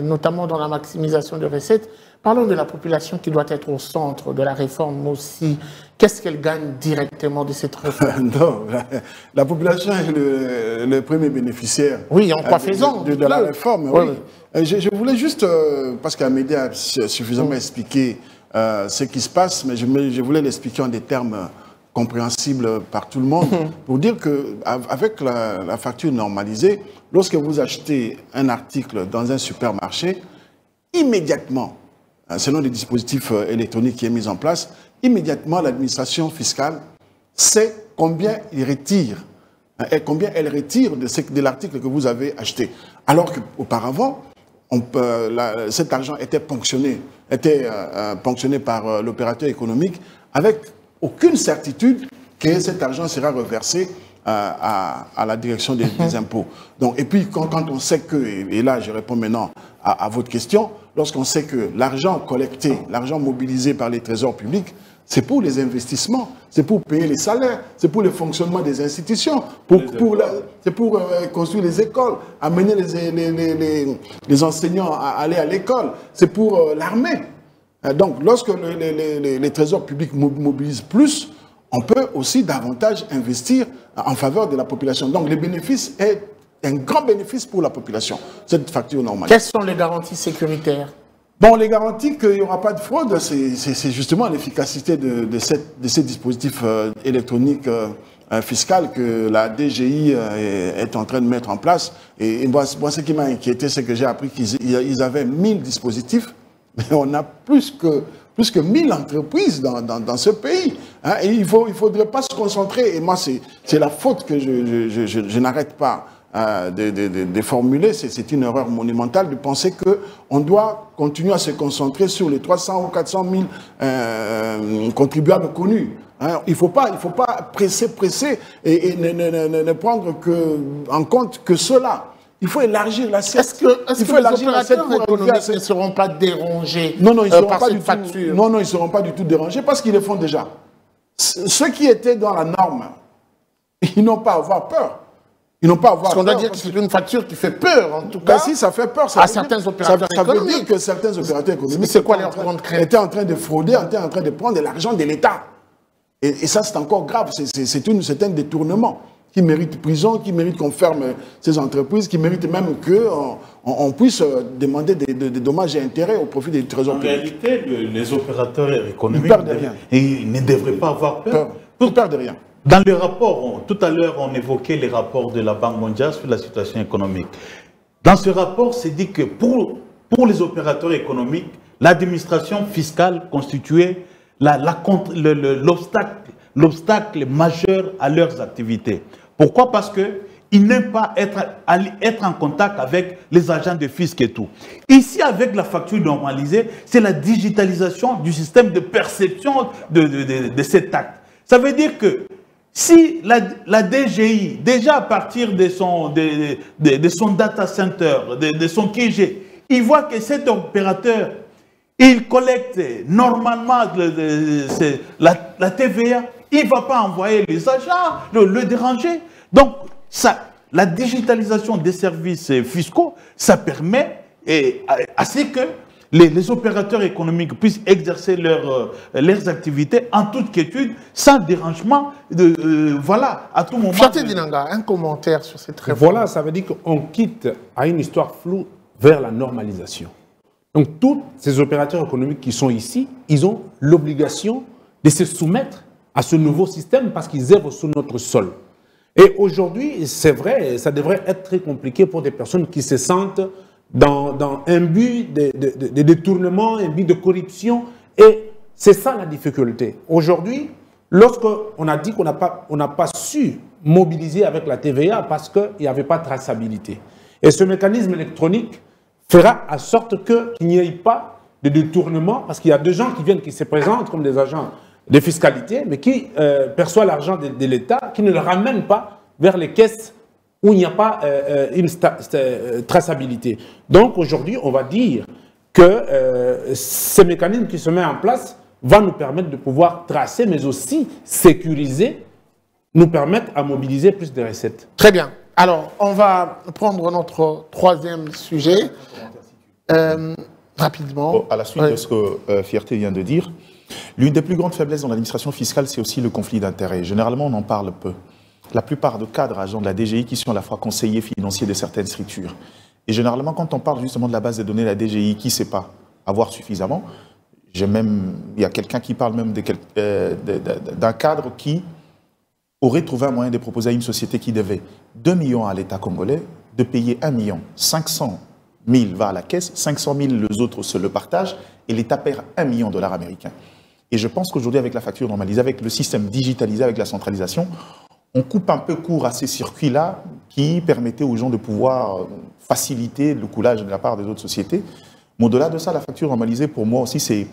notamment dans la maximisation des recettes. Parlons de la population qui doit être au centre de la réforme aussi. Qu'est-ce qu'elle gagne directement de cette réforme? Non, la population est le premier bénéficiaire. Oui, en quoi faisant de la réforme. Oui. Je voulais juste, parce qu'Amédée a suffisamment expliqué ce qui se passe, mais je voulais l'expliquer en des termes compréhensibles par tout le monde, pour dire qu'avec la facture normalisée, lorsque vous achetez un article dans un supermarché, immédiatement, selon les dispositifs électroniques qui est mis en place, immédiatement l'administration fiscale sait combien il retire, et combien elle retire de l'article que vous avez acheté. Alors qu'auparavant, cet argent était ponctionné par l'opérateur économique avec aucune certitude que cet argent sera reversé à la direction des impôts. Donc, et puis, quand on sait que, et là je réponds maintenant à votre question, lorsqu'on sait que l'argent collecté, l'argent mobilisé par les trésors publics, c'est pour les investissements, c'est pour payer les salaires, c'est pour le fonctionnement des institutions, c'est pour construire les écoles, amener les enseignants à aller à l'école, c'est pour l'armée. Donc, lorsque les trésors publics mobilisent plus, on peut aussi davantage investir en faveur de la population. Donc, le bénéfice est un grand bénéfice pour la population, cette facture normale. Quelles sont les garanties sécuritaires? Bon, les garanties qu'il n'y aura pas de fraude, c'est justement l'efficacité de ces dispositifs électroniques fiscaux que la DGI est en train de mettre en place. Et moi, ce qui m'a inquiété, c'est que j'ai appris qu'ils avaient 1000 dispositifs, mais on a plus que 1000 entreprises dans ce pays. Hein, et il ne faudrait pas se concentrer. Et moi, c'est la faute que je n'arrête pas de formuler. C'est une erreur monumentale de penser qu'on doit continuer à se concentrer sur les 300 ou 400 000 contribuables connus. Hein, il ne faut pas presser et ne prendre en compte que cela. Il faut élargir l'assiette. Est-ce que les opérateurs économiques ne seront pas dérangés par cette facture? Non, ils ne seront pas du tout dérangés parce qu'ils le font déjà. Ceux qui étaient dans la norme, ils n'ont pas à avoir peur. Ils n'ont pas à avoir peur. Parce qu'on doit dire que c'est une facture qui fait peur, en tout cas. Ben si, ça fait peur. À certains opérateurs économiques. Ça veut dire que certains opérateurs économiques c'est quoi leur grande crainte? étaient en train de frauder, étaient en train de prendre de l'argent de l'État. Et ça, c'est encore grave. C'est un détournement qui mérite prison, qui mérite qu'on ferme ces entreprises, qui mérite même qu'on puisse demander des dommages et intérêts au profit des trésors publics. En réalité, les opérateurs économiques ils perdent rien. Ils ne devraient pas avoir peur. Ils ne perdent rien. Dans les rapports, tout à l'heure, on évoquait les rapports de la Banque mondiale sur la situation économique. Dans ce rapport, c'est dit que pour les opérateurs économiques, l'administration fiscale constituait l'obstacle majeur à leurs activités. Pourquoi? Parce qu'ils n'aiment pas être en contact avec les agents de fisc et tout. Ici, avec la facture normalisée, c'est la digitalisation du système de perception de cet acte. Ça veut dire que si la DGI, déjà à partir de son data center, de son QG, il voit que cet opérateur, il collecte normalement la TVA, il ne va pas envoyer les agents, le déranger. Donc, la digitalisation des services fiscaux, ça permet à ce que les opérateurs économiques puissent exercer leurs activités en toute quiétude, sans dérangement, voilà, à tout moment. Fierté Dinanga, un commentaire sur cette réforme. Voilà, ça veut dire qu'on quitte à une histoire floue vers la normalisation. Donc, tous ces opérateurs économiques qui sont ici, ils ont l'obligation de se soumettre à ce nouveau système parce qu'ils œuvrent sur notre sol. Et aujourd'hui, c'est vrai, ça devrait être très compliqué pour des personnes qui se sentent dans un but de détournement, un but de corruption. Et c'est ça la difficulté. Aujourd'hui, lorsqu'on a dit qu'on n'a pas su mobiliser avec la TVA parce qu'il n'y avait pas de traçabilité. Et ce mécanisme électronique fera en sorte qu'il n'y ait pas de détournement, parce qu'il y a des gens qui viennent, qui se présentent comme des agents de fiscalité, mais qui perçoivent l'argent de l'État, qui ne le ramènent pas vers les caisses où il n'y a pas une traçabilité. Donc aujourd'hui, on va dire que ce mécanisme qui se met en place va nous permettre de pouvoir tracer, mais aussi sécuriser, nous permettre à mobiliser plus de recettes. Très bien. Alors, on va prendre notre troisième sujet. Rapidement. Bon, à la suite de ce que Fierté vient de dire, l'une des plus grandes faiblesses dans l'administration fiscale, c'est aussi le conflit d'intérêts. Généralement, on en parle peu. La plupart de cadres, agents de la DGI qui sont à la fois conseillers financiers de certaines structures. Et généralement, quand on parle justement de la base de données de la DGI, qui ne sait pas avoir suffisamment, il y a quelqu'un qui parle même d'un cadre qui aurait trouvé un moyen de proposer à une société qui devait 2 millions à l'État congolais, de payer 1 million. 500 000 va à la caisse, 500 000 les autres se le partagent, et l'État perd 1 million de dollars américains. Et je pense qu'aujourd'hui, avec la facture normalisée, avec le système digitalisé, avec la centralisation, on coupe un peu court à ces circuits-là qui permettaient aux gens de pouvoir faciliter le coulage de la part des autres sociétés. Mais au-delà de ça, la facture normalisée, pour moi aussi, c'est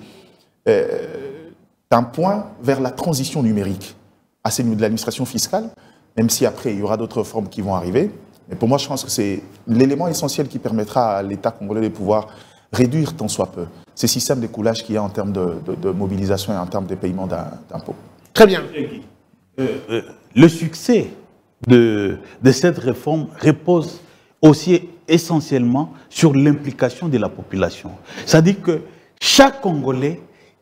un point vers la transition numérique à ce niveau de l'administration fiscale, même si après, il y aura d'autres formes qui vont arriver. Mais pour moi, je pense que c'est l'élément essentiel qui permettra à l'État congolais de pouvoir réduire tant soit peu ces systèmes d'écoulage qu'il y a en termes de mobilisation et en termes de paiement d'impôts. Très bien. Le succès de cette réforme repose aussi essentiellement sur l'implication de la population. C'est-à-dire que chaque Congolais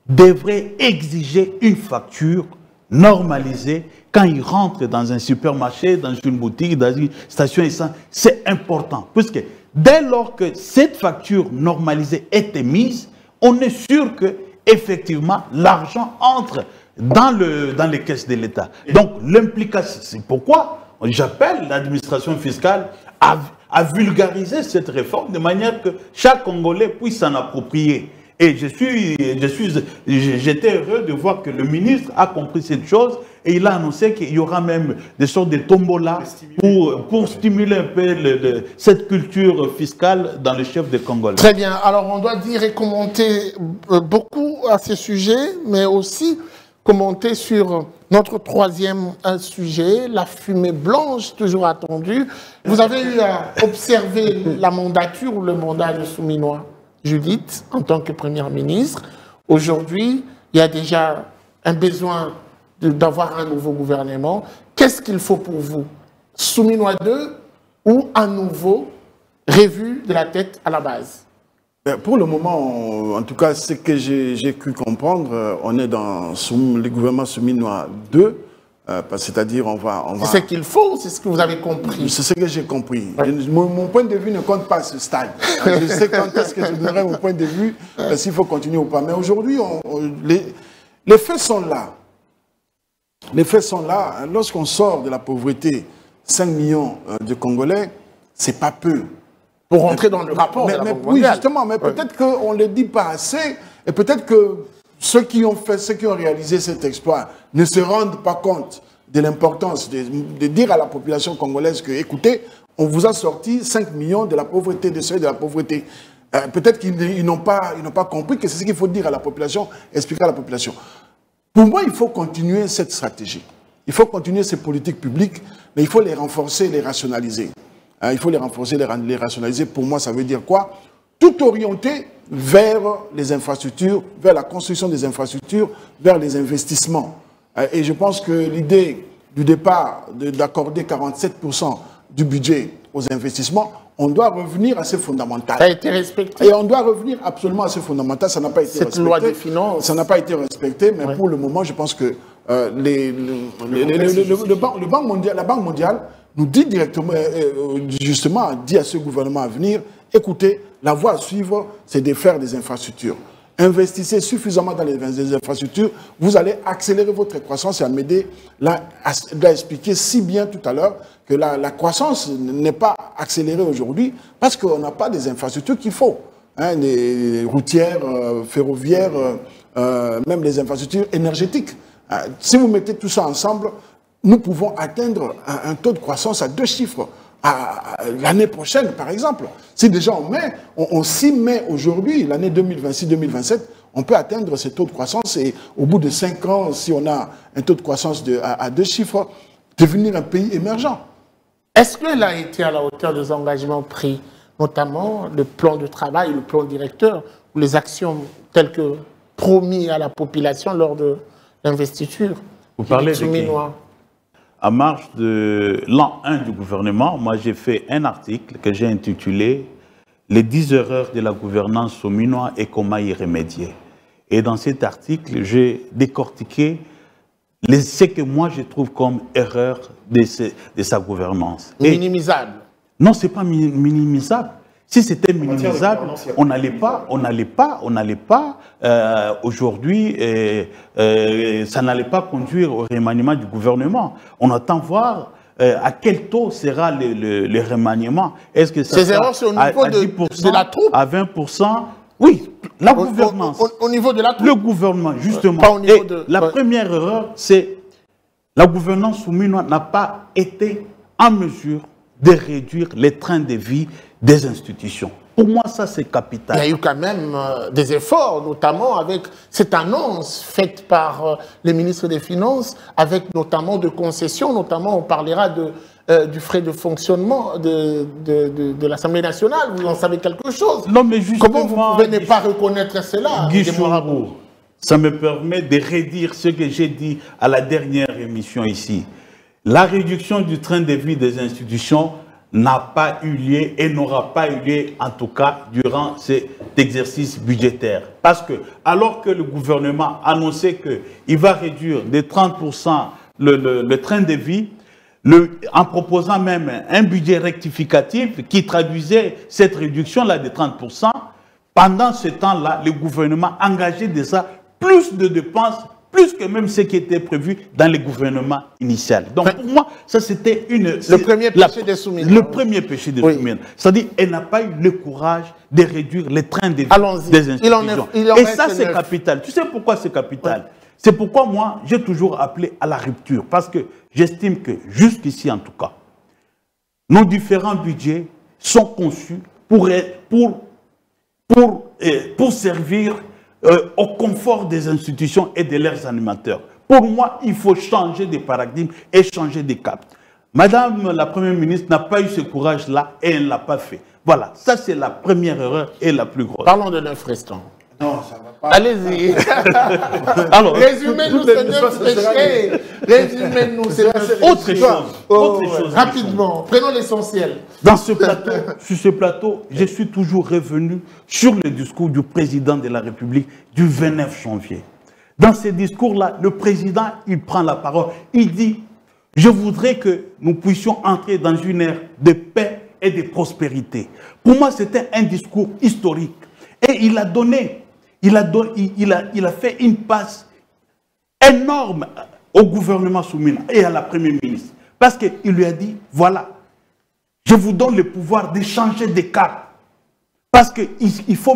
devrait exiger une facture normalisée quand il rentre dans un supermarché, dans une boutique, dans une station essence. C'est important, puisque dès lors que cette facture normalisée est émise, on est sûr que effectivement l'argent entre dans les caisses de l'État. Donc l'implication, c'est pourquoi j'appelle l'administration fiscale à vulgariser cette réforme de manière que chaque Congolais puisse s'en approprier. Et j'étais heureux de voir que le ministre a compris cette chose et il a annoncé qu'il y aura même des sortes de tombola pour stimuler un peu cette culture fiscale dans le chef des Congolais. Très bien. Alors, on doit dire et commenter beaucoup à ce sujet, mais aussi commenter sur notre troisième sujet, la fumée blanche, toujours attendue. Vous avez eu à observer la mandature ou le mandat de Souminois Judith en tant que première ministre. Aujourd'hui, il y a déjà un besoin d'avoir un nouveau gouvernement. Qu'est-ce qu'il faut pour vous? Souminois 2 ou à nouveau revu de la tête à la base? Pour le moment, en tout cas, ce que j'ai cru comprendre, on est dans le gouvernement Souminois 2, c'est-à-dire on va... C'est ce qu'il faut, c'est ce que vous avez compris. C'est ce que j'ai compris. Ouais. Mon point de vue ne compte pas à ce stade. Je sais quand est-ce que je donnerai mon point de vue, s'il faut continuer ou pas. Mais aujourd'hui, les faits sont là. Les faits sont là. Lorsqu'on sort de la pauvreté, 5 millions de Congolais, c'est pas peu. Pour rentrer dans le rapport oui, justement, mais peut-être qu'on ne le dit pas assez, et peut-être que ceux qui ont réalisé cet exploit ne se rendent pas compte de l'importance de dire à la population congolaise que, écoutez, on vous a sorti 5 millions de la pauvreté, de seuil de la pauvreté. Peut-être qu'ils n'ont pas compris que c'est ce qu'il faut dire à la population, expliquer à la population. Pour moi, il faut continuer cette stratégie. Il faut continuer ces politiques publiques, mais il faut les renforcer, les rationaliser. Il faut les renforcer, les rationaliser. Pour moi, ça veut dire quoi? Tout orienté vers les infrastructures, vers la construction des infrastructures, vers les investissements. Et je pense que l'idée du départ d'accorder 47% du budget aux investissements, on doit revenir à ces fondamentales. Ça a été respecté. Et on doit revenir absolument à ces fondamentales. Ça n'a pas été respecté. Cette loi des finances. Ça n'a pas été respecté, mais pour le moment, je pense que la Banque mondiale nous dit directement, justement, dit à ce gouvernement à venir, écoutez, la voie à suivre, c'est de faire des infrastructures. Investissez suffisamment dans les infrastructures, vous allez accélérer votre croissance. Et Amédée l'a expliqué si bien tout à l'heure que la croissance n'est pas accélérée aujourd'hui parce qu'on n'a pas des infrastructures qu'il faut. Hein, les routières, ferroviaires, même les infrastructures énergétiques. Si vous mettez tout ça ensemble, nous pouvons atteindre un taux de croissance à 2 chiffres l'année prochaine, par exemple. Si déjà on s'y met aujourd'hui, l'année 2026-2027, on peut atteindre ce taux de croissance et au bout de 5 ans, si on a un taux de croissance à 2 chiffres, devenir un pays émergent. Est-ce qu'elle a été à la hauteur des engagements pris, notamment le plan de travail, le plan directeur, ou les actions telles que promis à la population lors de l'investiture? Vous parlez de qui? À marge de l'an 1 du gouvernement, moi j'ai fait un article que j'ai intitulé « Les 10 erreurs de la gouvernance souminois et comment y remédier ». Et dans cet article, j'ai décortiqué ce que moi je trouve comme erreur de sa gouvernance. Minimisable. Non, ce n'est pas minimisable. Si c'était minimisable, on n'allait pas aujourd'hui, ça n'allait pas conduire au remaniement du gouvernement. On attend voir à quel taux sera le remaniement. Est-ce que ça ces erreurs, c'est au niveau de la troupe? À 20%? Oui, la gouvernance. Au niveau de la troupe? Le gouvernement, justement. Pas au niveau Et la première erreur, c'est la gouvernance souminoise n'a pas été en mesure de réduire les trains de vie des institutions. Pour moi, ça, c'est capital. Il y a eu quand même des efforts, notamment avec cette annonce faite par les ministres des Finances, avec notamment de concessions, notamment on parlera de du frais de fonctionnement de l'Assemblée nationale. Vous en savez quelque chose. Non, mais justement, comment vous pouvez ne pas reconnaître cela? Guy Chourou, ça me permet de redire ce que j'ai dit à la dernière émission ici. La réduction du train de vie des institutions n'a pas eu lieu et n'aura pas eu lieu, en tout cas, durant cet exercice budgétaire. Parce que, alors que le gouvernement annonçait qu'il va réduire de 30% le train de vie, en proposant même un budget rectificatif qui traduisait cette réduction-là de 30%, pendant ce temps-là, le gouvernement engageait déjà plus de dépenses, plus que même ce qui était prévu dans le gouvernement initial. Donc pour moi, ça c'était le premier péché des Soumina. Le premier péché des Soumina. C'est-à-dire qu'elle n'a pas eu le courage de réduire les trains de vie des institutions. Et ça c'est capital. Tu sais pourquoi c'est capital? C'est pourquoi moi, j'ai toujours appelé à la rupture. Parce que j'estime que, jusqu'ici en tout cas, nos différents budgets sont conçus pour servir au confort des institutions et de leurs animateurs. Pour moi, il faut changer de paradigme et changer de cap. Madame la Première ministre n'a pas eu ce courage-là et elle ne l'a pas fait. Voilà, ça c'est la première erreur et la plus grosse. Parlons de 9 restants. Non, ça va pas. Allez-y. Alors, résumez-nous ces 9 péchés. Résumez-nous ces 9 péchés. Autre chose. Rapidement, prenons l'essentiel. Dans ce plateau, sur ce plateau, je suis toujours revenu sur le discours du président de la République du 29 janvier. Dans ce discours-là, le président, il prend la parole. Il dit, je voudrais que nous puissions entrer dans une ère de paix et de prospérité. Pour moi, c'était un discours historique. Et il a fait une passe énorme au gouvernement Soumina et à la Première ministre. Parce qu'il lui a dit, voilà, je vous donne le pouvoir de changer de cap. Parce qu'il faut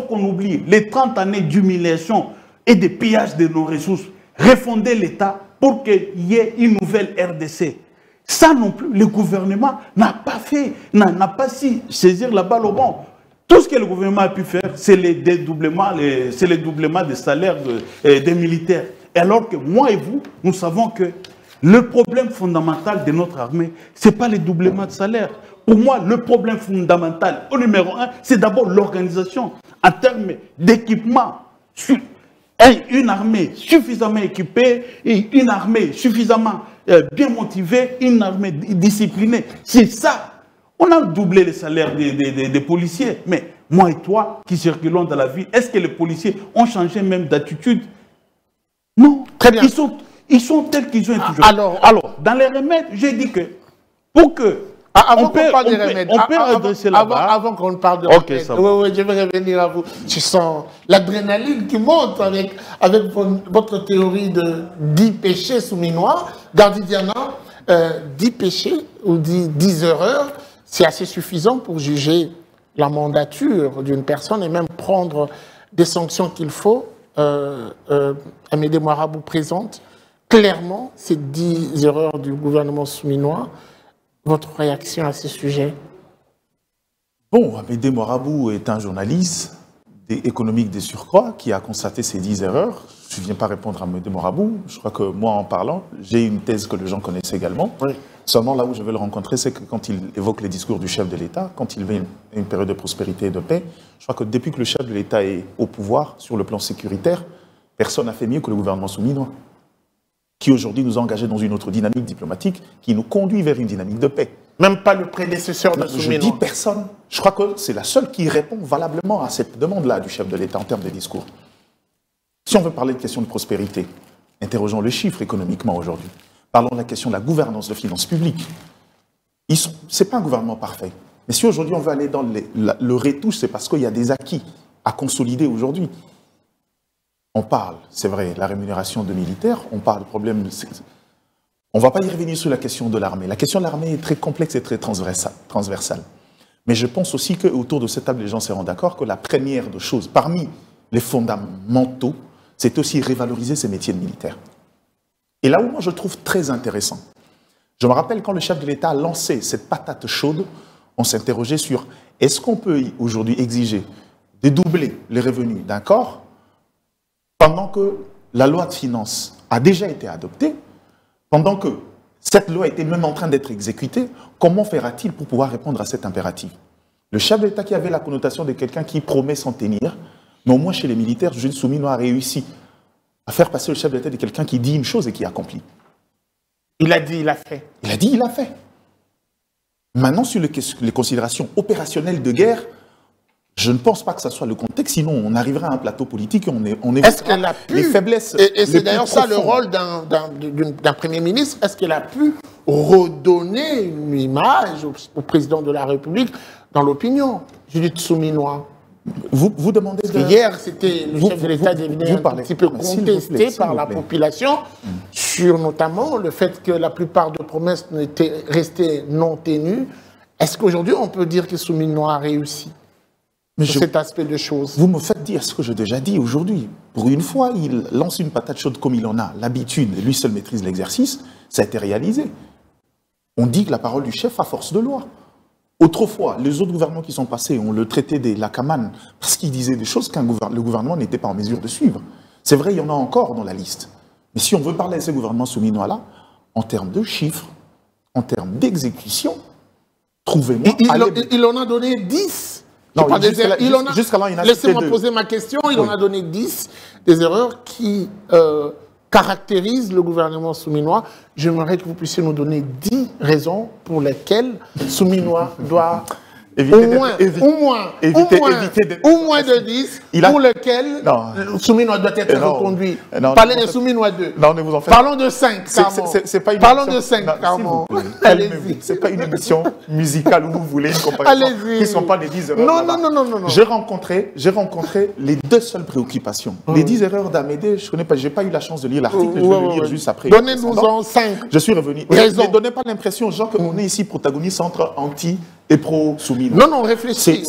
qu'on oublie les 30 années d'humiliation et de pillage de nos ressources, refonder l'État pour qu'il y ait une nouvelle RDC. Ça non plus, le gouvernement n'a pas su saisir la balle au bon. Tout ce que le gouvernement a pu faire, c'est le dédoublement des salaires des militaires. Et alors que moi et vous, nous savons que le problème fondamental de notre armée, ce n'est pas le doublement de salaire. Pour moi, le problème fondamental, au numéro 1, c'est d'abord l'organisation. En termes d'équipement, une armée suffisamment équipée, une armée suffisamment bien motivée, une armée disciplinée. C'est ça. On a doublé les salaires des policiers. Mais moi et toi, qui circulons dans la vie, est-ce que les policiers ont changé même d'attitude? Non. Très bien. Ils sont tels qu'ils ont toujours. Alors, dans les remèdes, j'ai dit que pour que... Avant qu'on parle des remèdes, avant qu'on parle de remèdes, oui, je vais revenir à vous. Je sens l'adrénaline qui monte avec votre théorie de 10 péchés souminois. Gardidiana, 10 péchés ou 10 erreurs, c'est assez suffisant pour juger la mandature d'une personne et même prendre des sanctions qu'il faut. Amédée Mouarabou présente clairement ces 10 erreurs du gouvernement souminois. Votre réaction à ce sujet? Bon, Amédée Mouarabou est un journaliste économique des surcroît qui a constaté ces 10 erreurs. Je ne viens pas répondre à Amédée Mouarabou. Je crois que moi, en parlant, j'ai une thèse que les gens connaissent également. Oui. Seulement, là où je veux le rencontrer, c'est que quand il évoque les discours du chef de l'État, quand il veut une période de prospérité et de paix, je crois que depuis que le chef de l'État est au pouvoir, sur le plan sécuritaire, personne n'a fait mieux que le gouvernement souminois, qui aujourd'hui nous a engagés dans une autre dynamique diplomatique qui nous conduit vers une dynamique de paix. Même pas le prédécesseur de Souminois. Je dis personne. Je crois que c'est la seule qui répond valablement à cette demande-là du chef de l'État en termes de discours. Si on veut parler de question de prospérité, interrogeons le chiffre économiquement aujourd'hui. Parlons de la question de la gouvernance de finances publiques. Ce n'est pas un gouvernement parfait. Mais si aujourd'hui on veut aller dans le retouche, c'est parce qu'il y a des acquis à consolider aujourd'hui. On parle, c'est vrai, de la rémunération de militaires, on parle du problème de... On ne va pas y revenir sur la question de l'armée. La question de l'armée est très complexe et très transversale. Mais je pense aussi qu'autour de cette table, les gens seront d'accord que la première de choses, parmi les fondamentaux, c'est aussi révaloriser ces métiers de militaires. Et là où moi je trouve très intéressant, je me rappelle quand le chef de l'État a lancé cette patate chaude, on s'interrogeait sur est-ce qu'on peut aujourd'hui exiger de doubler les revenus d'un corps pendant que la loi de finances a déjà été adoptée, pendant que Cette loi était même en train d'être exécutée. Comment fera-t-il pour pouvoir répondre à cet impératif? Le chef de l'État qui avait la connotation de quelqu'un qui promet sans tenir, mais au moins chez les militaires, Jules Souminois a réussi à faire passer le chef de l'État de quelqu'un qui dit une chose et qui accomplit. Il a dit, il a fait. Il a dit, il a fait. Maintenant, sur les considérations opérationnelles de guerre, je ne pense pas que ce soit le contexte, sinon on arrivera à un plateau politique et on évoquera les faiblesses. Et c'est d'ailleurs ça le rôle d'un Premier ministre. Est-ce qu'il a pu redonner une image au président de la République dans l'opinion? Judith Souminois. Vous demandez de... Hier, c'était le chef de l'État devenu un petit peu contesté par la population sur notamment le fait que la plupart de promesses étaient restées non tenues. Est-ce qu'aujourd'hui, on peut dire que Souminois a réussi sur cet aspect de choses? Vous me faites dire ce que j'ai déjà dit aujourd'hui. Pour une fois, il lance une patate chaude comme il en a l'habitude, et lui seul maîtrise l'exercice, ça a été réalisé. On dit que la parole du chef a force de loi. Autrefois, les autres gouvernements qui sont passés ont le traité des Lakaman parce qu'ils disaient des choses que le gouvernement n'était pas en mesure de suivre. C'est vrai, il y en a encore dans la liste. Mais si on veut parler de ces gouvernements souminois-là, en termes de chiffres, en termes d'exécution, trouvez-moi... Il en a donné 10. Non, jusqu'à là, il en a laissez-moi poser ma question. Il en a donné 10 des erreurs qui caractérisent le gouvernement souminois. J'aimerais que vous puissiez nous donner 10 raisons pour lesquelles Souminois doit au moins de 10 pour lesquelles Souminois doit être reconduit. Parlez de Souminois 2. Non, ne vous en faites. Parlons de 5, Parlons de 5, allez-y. Ce n'est pas une émission musicale où vous voulez une comparaison. Qui ne sont pas les 10 erreurs. Non. J'ai rencontré les deux seules préoccupations. Les 10 erreurs d'Amédée, je ne connais pas, je n'ai pas eu la chance de lire l'article, je vais le lire juste après. Donnez-nous-en 5. Je suis revenu. Ne donnez pas l'impression aux gens qu'on est ici protagonistes entre anti et pro-Souminois. Non, réfléchissez.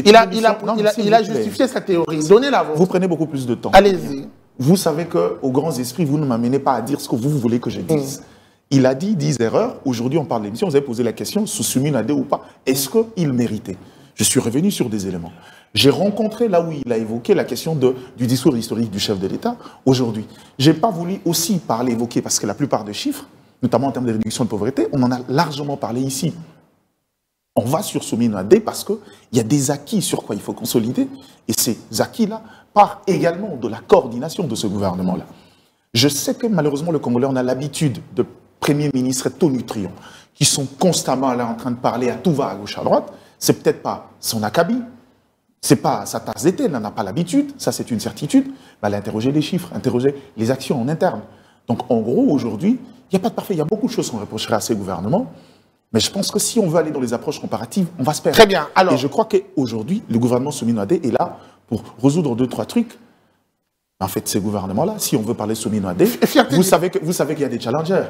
Il a justifié sa théorie. Donnez-la vôtre. Vous prenez beaucoup plus de temps. Allez-y. Vous savez qu'aux grands esprits, vous ne m'amenez pas à dire ce que vous voulez que je dise. Il a dit 10 erreurs. Aujourd'hui, on parle de l'émission. Vous avez posé la question, Souminois ou pas. Est-ce qu'il méritait? Je suis revenu sur des éléments. J'ai rencontré là où il a évoqué la question du discours historique du chef de l'État. Aujourd'hui, je n'ai pas voulu aussi évoquer, parce que la plupart des chiffres, notamment en termes de réduction de pauvreté, on en a largement parlé ici. On va sur Souminois parce qu'il y a des acquis sur quoi il faut consolider. Et ces acquis-là partent également de la coordination de ce gouvernement-là. Je sais que malheureusement, le Congolais, on a l'habitude de premiers ministres tonitruants qui sont constamment là en train de parler à tout va, à gauche, à droite. C'est peut-être pas son acabit, c'est pas sa tasse d'été, elle n'en a pas l'habitude, ça c'est une certitude. Mais elle a interrogé les chiffres, interrogé les actions en interne. Donc en gros, aujourd'hui, il n'y a pas de parfait, il y a beaucoup de choses qu'on reprocherait à ces gouvernements. Mais je pense que si on veut aller dans les approches comparatives, on va se perdre. Très bien. Alors, et je crois qu'aujourd'hui, le gouvernement Souminois est là pour résoudre 2-3 trucs. En fait, ces gouvernements-là, si on veut parler Souminois, vous savez qu'il y a des challengers,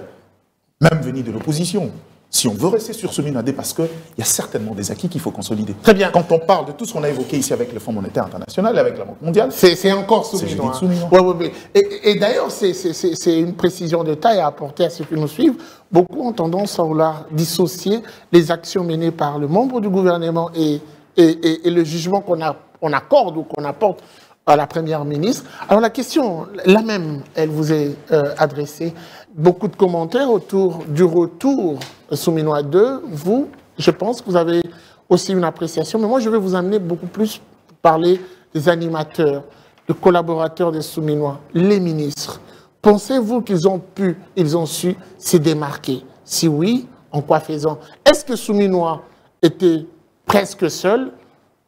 même venus de l'opposition. Si on veut rester sur Souminois, parce qu'il y a certainement des acquis qu'il faut consolider. Très bien. Quand on parle de tout ce qu'on a évoqué ici avec le Fonds monétaire international, avec la Banque mondiale, c'est encore Souminois. Ouais. Et d'ailleurs, c'est une précision de taille à apporter à ceux qui nous suivent. Beaucoup ont tendance à vouloir dissocier les actions menées par le membre du gouvernement et le jugement qu'on accorde ou qu'on apporte à la Première ministre. Alors la question, la même, elle vous est adressée. Beaucoup de commentaires autour du retour Souminois 2. Vous, je pense que vous avez aussi une appréciation, mais moi je vais vous amener beaucoup plus pour parler des animateurs, des collaborateurs des Souminois, les ministres. Pensez-vous qu'ils ont su se démarquer? Si oui, en quoi faisant? Est-ce que Souminois était presque seul?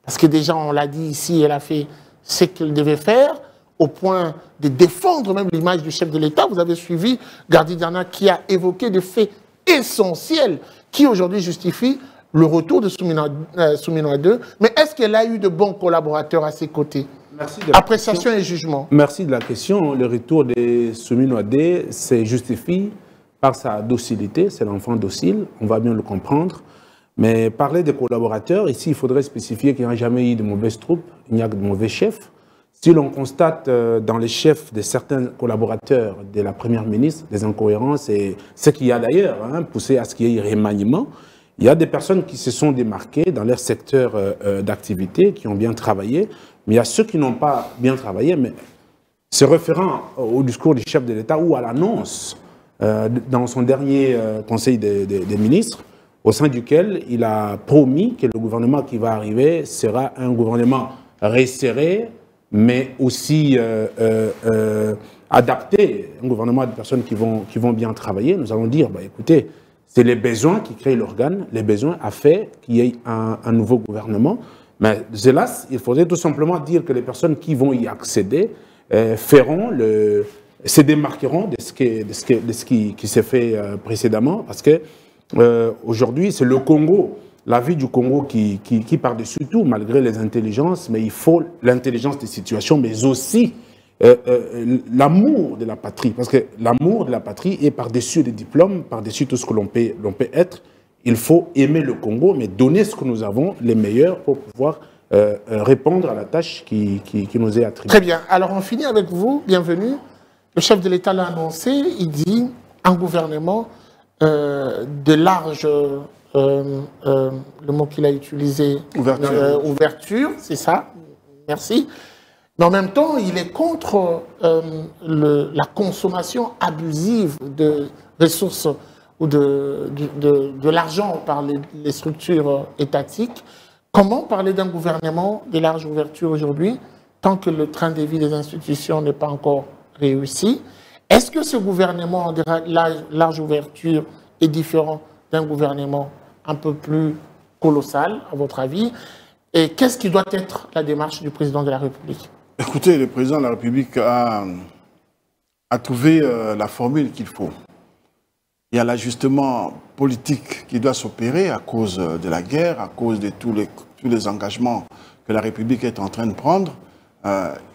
Parce que déjà, on l'a dit ici, elle a fait ce qu'elle devait faire, au point de défendre même l'image du chef de l'État. Vous avez suivi Gardi Dana qui a évoqué des faits essentiels qui aujourd'hui justifient le retour de Souminois 2. Mais est-ce qu'elle a eu de bons collaborateurs à ses côtés? Appréciation et jugement. Merci de la question. Le retour de Souminois 2 se justifie par sa docilité. C'est l'enfant docile, on va bien le comprendre. Mais parler des collaborateurs, ici, il faudrait spécifier qu'il n'y a jamais eu de mauvaises troupes, il n'y a que de mauvais chefs. Si l'on constate dans les chefs de certains collaborateurs de la Première ministre des incohérences, et ce qu'il y a d'ailleurs, poussé à ce qu'il y ait remaniement, il y a des personnes qui se sont démarquées dans leur secteur d'activité, qui ont bien travaillé, mais il y a ceux qui n'ont pas bien travaillé, mais se référant au discours du chef de l'État ou à l'annonce dans son dernier Conseil des ministres, au sein duquel il a promis que le gouvernement qui va arriver sera un gouvernement resserré, mais aussi adapté, un gouvernement de personnes qui vont bien travailler. Nous allons dire, bah, écoutez, c'est les besoins qui créent l'organe, les besoins a fait qu'il y ait un nouveau gouvernement. Mais hélas, il faudrait tout simplement dire que les personnes qui vont y accéder se démarqueront de ce qui s'est fait précédemment, parce que aujourd'hui, c'est le Congo, la vie du Congo qui par-dessus tout, malgré les intelligences, mais il faut l'intelligence des situations, mais aussi l'amour de la patrie, parce que l'amour de la patrie est par-dessus les diplômes, par-dessus tout ce que l'on peut être. Il faut aimer le Congo, mais donner ce que nous avons, les meilleurs, pour pouvoir répondre à la tâche qui nous est attribuée. Très bien. Alors, on finit avec vous. Bienvenue. Le chef de l'État l'a annoncé. Il dit un gouvernement de large, le mot qu'il a utilisé, ouverture, c'est ça. Merci. Mais en même temps, il est contre la consommation abusive de ressources ou de l'argent par les structures étatiques. Comment parler d'un gouvernement de large ouverture aujourd'hui, tant que le train de vie des institutions n'est pas encore réussi? Est-ce que ce gouvernement de large ouverture est différent d'un gouvernement un peu plus colossal, à votre avis? Et qu'est-ce qui doit être la démarche du président de la République? Écoutez, le président de la République a trouvé la formule qu'il faut. Il y a l'ajustement politique qui doit s'opérer à cause de la guerre, à cause de tous les engagements que la République est en train de prendre.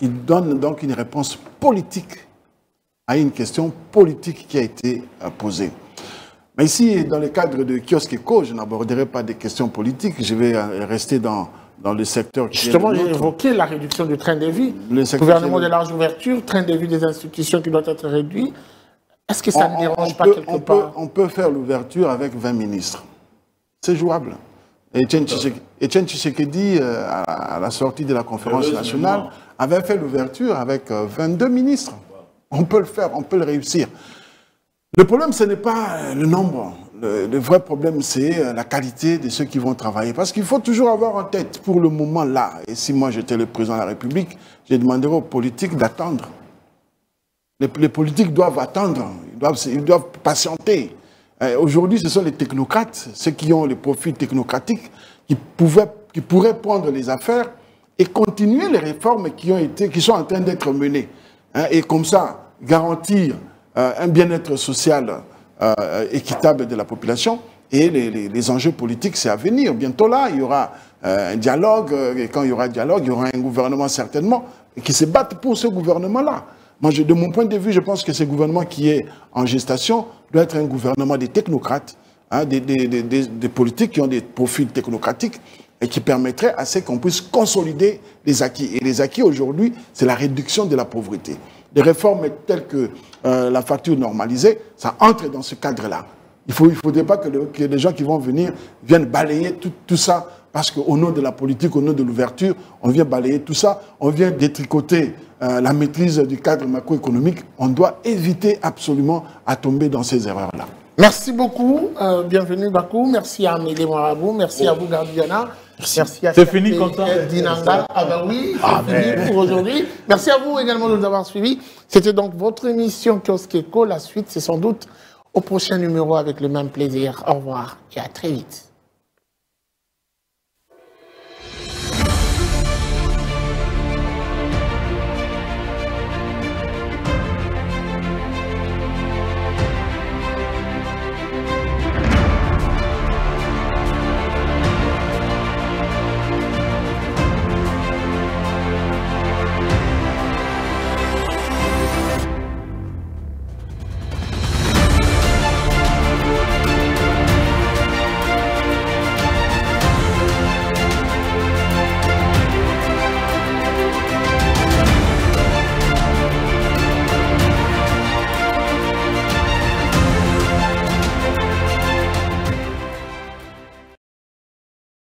Il donne donc une réponse politique à une question politique qui a été posée. Mais ici, dans le cadre de Kiosque Éco, je n'aborderai pas des questions politiques, je vais rester dans le secteur qui Justement, est j'ai évoqué la réduction du train de vie. Le Gouvernement de large ouverture, train de vie des institutions qui doit être réduit. Est-ce que ça ne dérange pas quelque part? On peut faire l'ouverture avec 20 ministres. C'est jouable. Etienne Tshisekedi, à la sortie de la conférence nationale, avait fait l'ouverture avec 22 ministres. On peut le faire, on peut le réussir. Le problème, ce n'est pas le nombre. Le vrai problème, c'est la qualité de ceux qui vont travailler. Parce qu'il faut toujours avoir en tête, pour le moment là, et si moi j'étais le président de la République, je demanderais aux politiques d'attendre. Les politiques doivent attendre, ils doivent patienter. Aujourd'hui, ce sont les technocrates, ceux qui ont les profils technocratiques, qui pourraient prendre les affaires et continuer les réformes qui sont en train d'être menées. Et comme ça, garantir un bien-être social équitable de la population. Et les enjeux politiques, c'est à venir. Bientôt là, il y aura un dialogue. Et quand il y aura un dialogue, il y aura un gouvernement certainement qui se batte pour ce gouvernement-là. Moi, de mon point de vue, je pense que ce gouvernement qui est en gestation doit être un gouvernement des technocrates, des politiques qui ont des profils technocratiques et qui permettraient à ce qu'on puisse consolider les acquis. Et les acquis aujourd'hui, c'est la réduction de la pauvreté. Des réformes telles que la facture normalisée, ça entre dans ce cadre-là. Il ne faudrait pas que les gens qui vont venir viennent balayer tout ça, parce qu'au nom de la politique, au nom de l'ouverture, on vient balayer tout ça, on vient détricoter la maîtrise du cadre macroéconomique. On doit éviter absolument à tomber dans ces erreurs-là. Merci beaucoup. Bienvenue Bakou. Merci à Amélie Marabou. Merci à vous Gardiana. Merci à C'est fini comme ça. Dinanga. Ah ben oui, c'est fini pour aujourd'hui. Merci à vous également de nous avoir suivis. C'était donc votre émission Kiosque Éco. La suite, c'est sans doute au prochain numéro avec le même plaisir. Au revoir et à très vite.